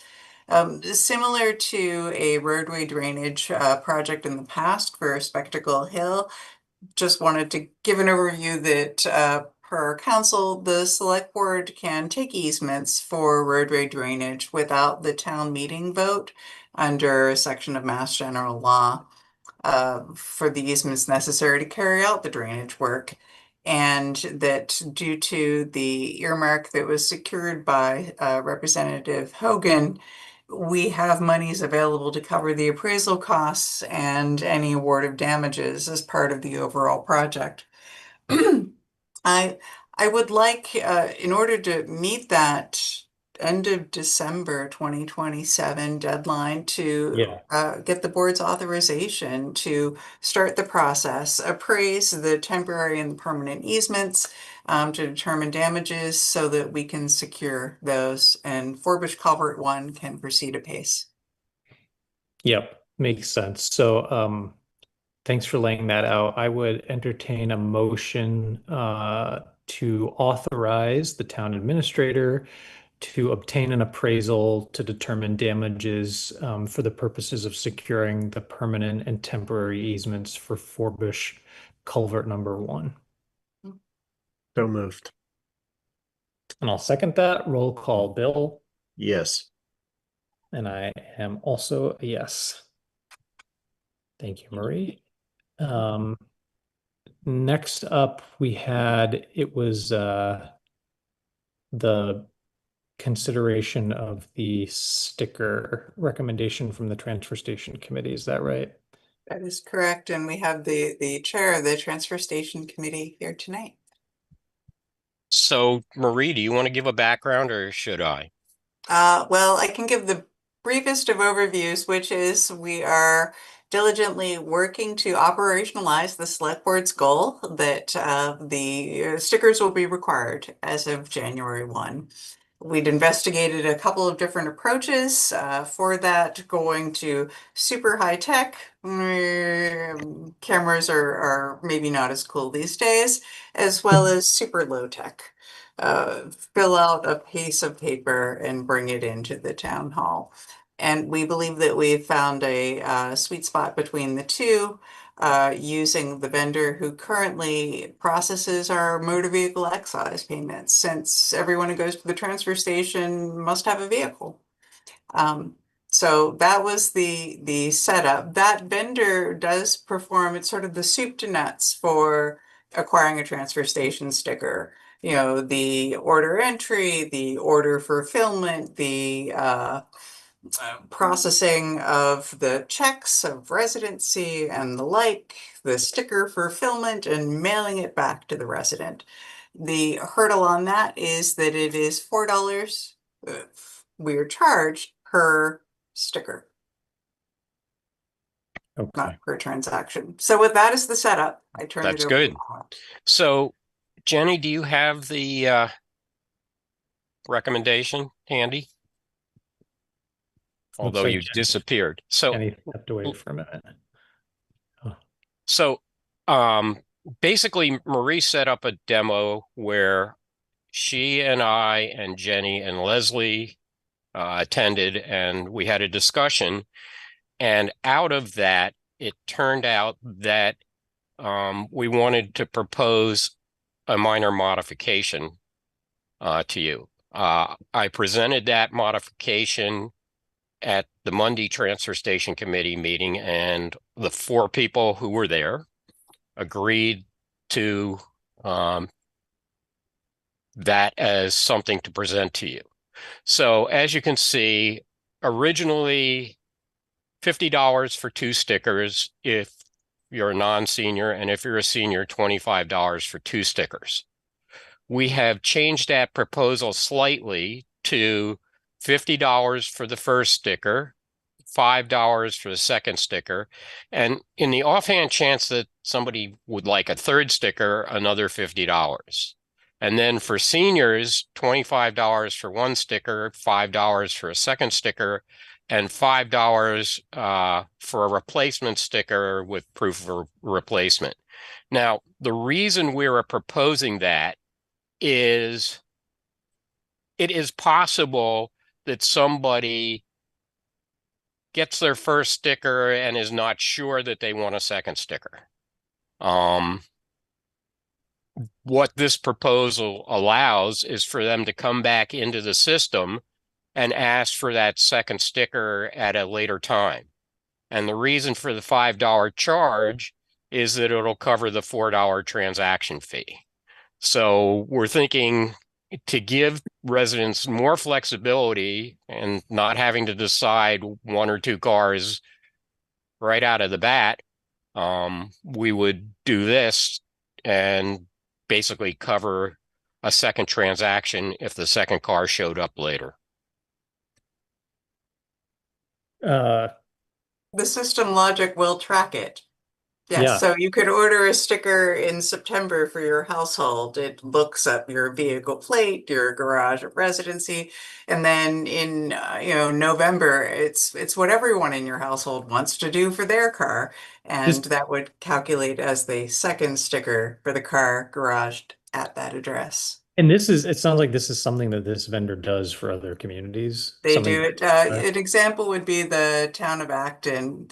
Similar to a roadway drainage project in the past for Spectacle Hill, just wanted to give an overview that per our council, the select board can take easements for roadway drainage without the town meeting vote under a section of Mass General Law for the easements necessary to carry out the drainage work. And that due to the earmark that was secured by Representative Hogan, we have monies available to cover the appraisal costs and any award of damages as part of the overall project. I would like, in order to meet that end of December 2027 deadline, to get the board's authorization to start the process, appraise the temporary and the permanent easements, to determine damages so that we can secure those and Forbush Culvert 1 can proceed apace. Yep, makes sense. So thanks for laying that out. I would entertain a motion to authorize the town administrator to obtain an appraisal to determine damages for the purposes of securing the permanent and temporary easements for Forbush Culvert number 1. So moved. And I'll second that. Roll call, Bill. Yes. And I am also a yes. Thank you, Marie. Next up, we had, it was the consideration of the sticker recommendation from the Transfer Station Committee. Is that right? That is correct. And we have the chair of the Transfer Station Committee here tonight. So, Marie, do you want to give a background or should I? Well, I can give the briefest of overviews, which is we are diligently working to operationalize the select board's goal that the stickers will be required as of January 1. We'd investigated a couple of different approaches for that, going to super high tech. Cameras are maybe not as cool these days, as well as super low tech. Fill out a piece of paper and bring it into the town hall. And we believe that we've found a sweet spot between the two, using the vendor who currently processes our motor vehicle excise payments, since everyone who goes to the transfer station must have a vehicle. So that was the setup. That vendor does perform, it's sort of the soup to nuts for acquiring a transfer station sticker. You know, the order entry, the order fulfillment, the processing of the checks of residency and the like, the sticker fulfillment, and mailing it back to the resident. The hurdle on that is that it is $4 we are charged per sticker, not per transaction. So with that as the setup, I turn it over. That's good. So, Jenny, do you have the recommendation handy? Although you disappeared. So Jenny stepped away for a minute. Oh. So basically Marie set up a demo where she and I and Jenny and Leslie attended, and we had a discussion. And out of that, it turned out that we wanted to propose a minor modification to you. I presented that modification at the Monday Transfer Station Committee meeting, and the 4 people who were there agreed to that as something to present to you. So as you can see, originally $50 for 2 stickers if you're a non-senior, and if you're a senior, $25 for 2 stickers. We have changed that proposal slightly to $50 for the first sticker, $5 for the second sticker, and in the offhand chance that somebody would like a third sticker, another $50. And then for seniors, $25 for 1 sticker, $5 for a second sticker, and $5 for a replacement sticker with proof of replacement. Now, the reason we're proposing that is it is possible that somebody gets their first sticker and is not sure that they want a second sticker. What this proposal allows is for them to come back into the system and ask for that second sticker at a later time. And the reason for the $5 charge is that it'll cover the $4 transaction fee. So we're thinking to give residents more flexibility and not having to decide 1 or 2 cars right out of the bat, we would do this and basically cover a second transaction if the second car showed up later. The system logic will track it. Yes, Yeah. so you could order a sticker in September for your household. It looks up your vehicle plate, your garage of residency, and then in November, it's what everyone in your household wants to do for their car, and that would calculate as the second sticker for the car garaged at that address. And it sounds like this is something that this vendor does for other communities. They do it. An example would be the Town of Acton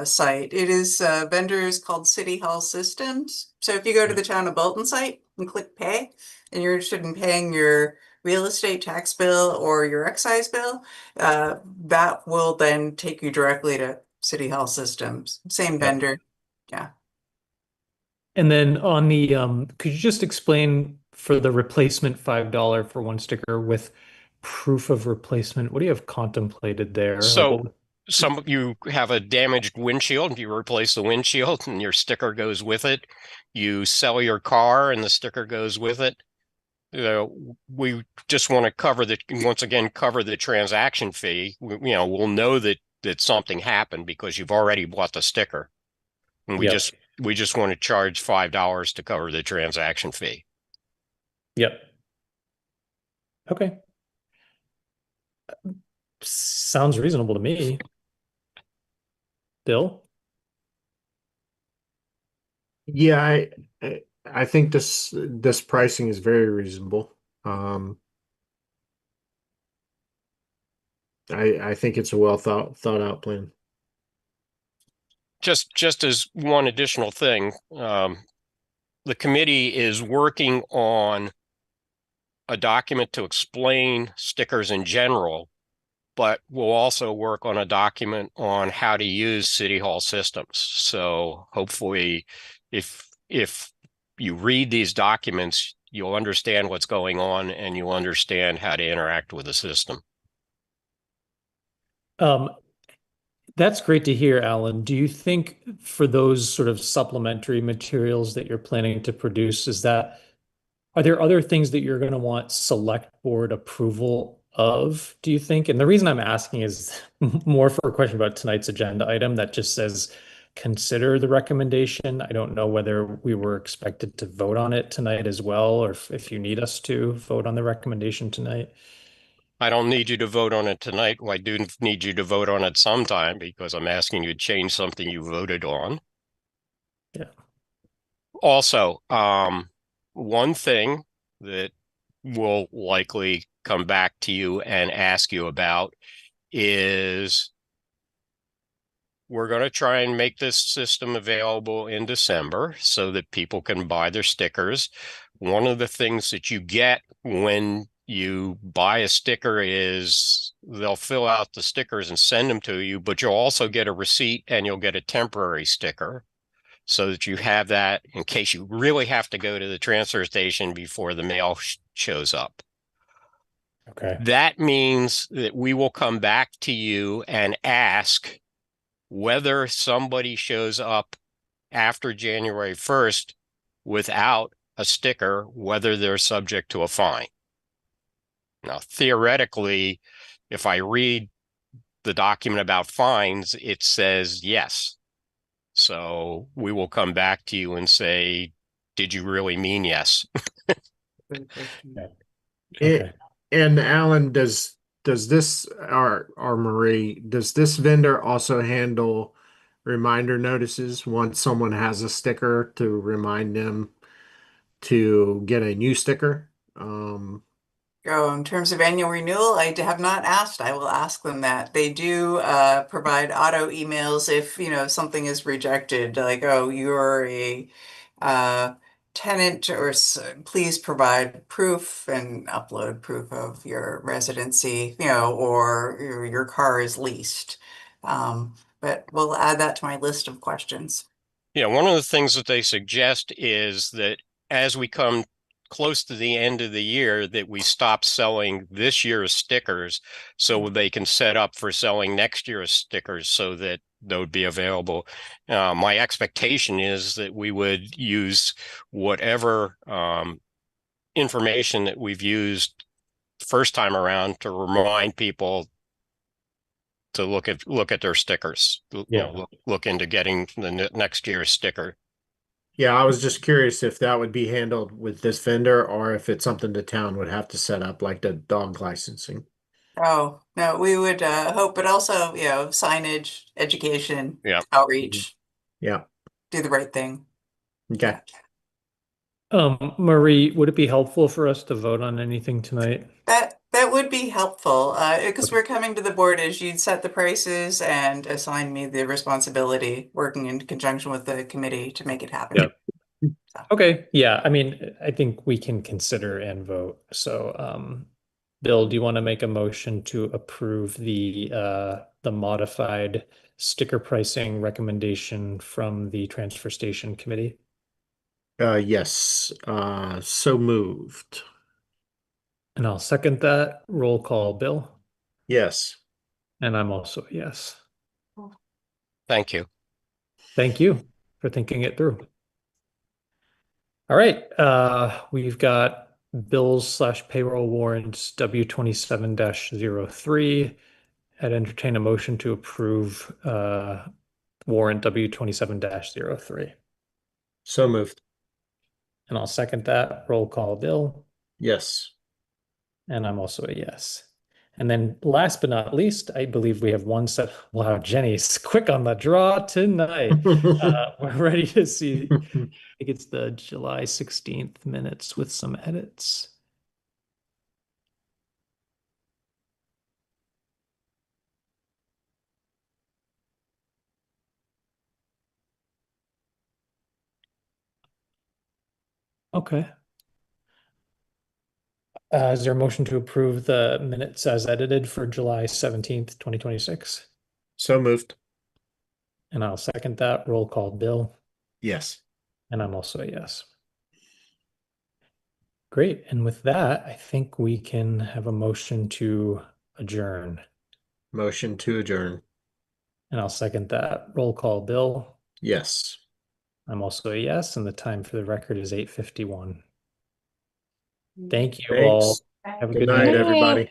site. It is vendors called City Hall Systems. So if you go to the Town of Bolton site and click pay, and you're interested in paying your real estate tax bill or your excise bill, that will then take you directly to City Hall Systems. Same vendor. Yeah. And then on the, could you just explain for the replacement $5 for 1 sticker with proof of replacement, what do you have contemplated there? So you have a damaged windshield, you replace the windshield and your sticker goes with it. You sell your car and the sticker goes with it. We just want to cover once again, cover the transaction fee. We'll know that something happened because you've already bought the sticker. And we just want to charge $5 to cover the transaction fee. Yep. Okay. Sounds reasonable to me. Bill? Yeah, I think this pricing is very reasonable. I think it's a well thought out plan. Just as one additional thing, the committee is working on a document to explain stickers in general, but we'll also work on a document on how to use City Hall systems. So hopefully, if you read these documents, you'll understand what's going on and you'll understand how to interact with the system. That's great to hear, Alan. Do you think for those sort of supplementary materials that you're planning to produce, are there other things that you're going to want select board approval of, do you think? And the reason I'm asking is more for a question about tonight's agenda item that just says consider the recommendation. I don't know whether we were expected to vote on it tonight as well, or if you need us to vote on the recommendation tonight. I don't need you to vote on it tonight. I do need you to vote on it sometime because I'm asking you to change something you voted on. Yeah. Also, one thing that we'll likely come back to you and ask you about is we're going to try and make this system available in December so that people can buy their stickers. One of the things that you get when you buy a sticker is they'll fill out the stickers and send them to you, but you'll also get a receipt and you'll get a temporary sticker so that you have that in case you really have to go to the transfer station before the mail shows up. Okay. That means that we will come back to you and ask whether somebody shows up after January 1st without a sticker, whether they're subject to a fine. Now, theoretically, if I read the document about fines, it says yes. So we will come back to you and say, did you really mean yes? Okay. And Alan, does this or Marie, does this vendor also handle reminder notices once someone has a sticker to remind them to get a new sticker? In terms of annual renewal, I have not asked. I will ask them that. They do provide auto emails if, something is rejected, like, oh, you're a tenant, or please provide proof and upload proof of your residency, or your car is leased. But we'll add that to my list of questions. Yeah, one of the things that they suggest is that as we come close to the end of the year, that we stop selling this year's stickers so they can set up for selling next year's stickers so that they would be available. My expectation is that we would use whatever information that we've used first time around to remind people to look at their stickers. Look into getting the next year's sticker. Yeah, I was just curious if that would be handled with this vendor or if it's something the town would have to set up, like the dog licensing. Oh, no, we would hope, but also, signage, education, outreach, Yeah. do the right thing. Okay. Marie, would it be helpful for us to vote on anything tonight? That would be helpful, because we're coming to the board as you'd set the prices and assign me the responsibility, working in conjunction with the committee to make it happen. Yep. Okay. Yeah. I mean, I think we can consider and vote. So, Bill, do you want to make a motion to approve the modified sticker pricing recommendation from the transfer station committee? Yes. So moved. And I'll second that. Roll call, Bill. Yes. And I'm also a yes. Thank you. Thank you for thinking it through. All right. We've got bills/payroll warrants W27-03. I'd entertain a motion to approve warrant W27-03. So moved. And I'll second that. Roll call, Bill. Yes. And I'm also a yes. And then last but not least, I believe we have one set. Wow, Jenny's quick on the draw tonight. We're ready to see. I think it's the July 16th minutes with some edits. Okay. Is there a motion to approve the minutes as edited for July 17th, 2026? So moved. And I'll second that. Roll call, Bill. Yes. And I'm also a yes. Great. And with that, I think we can have a motion to adjourn. Motion to adjourn. And I'll second that. Roll call, Bill. Yes. I'm also a yes, and the time for the record is 8:51. Thank you Thanks. all. Have a Good good night, night. everybody.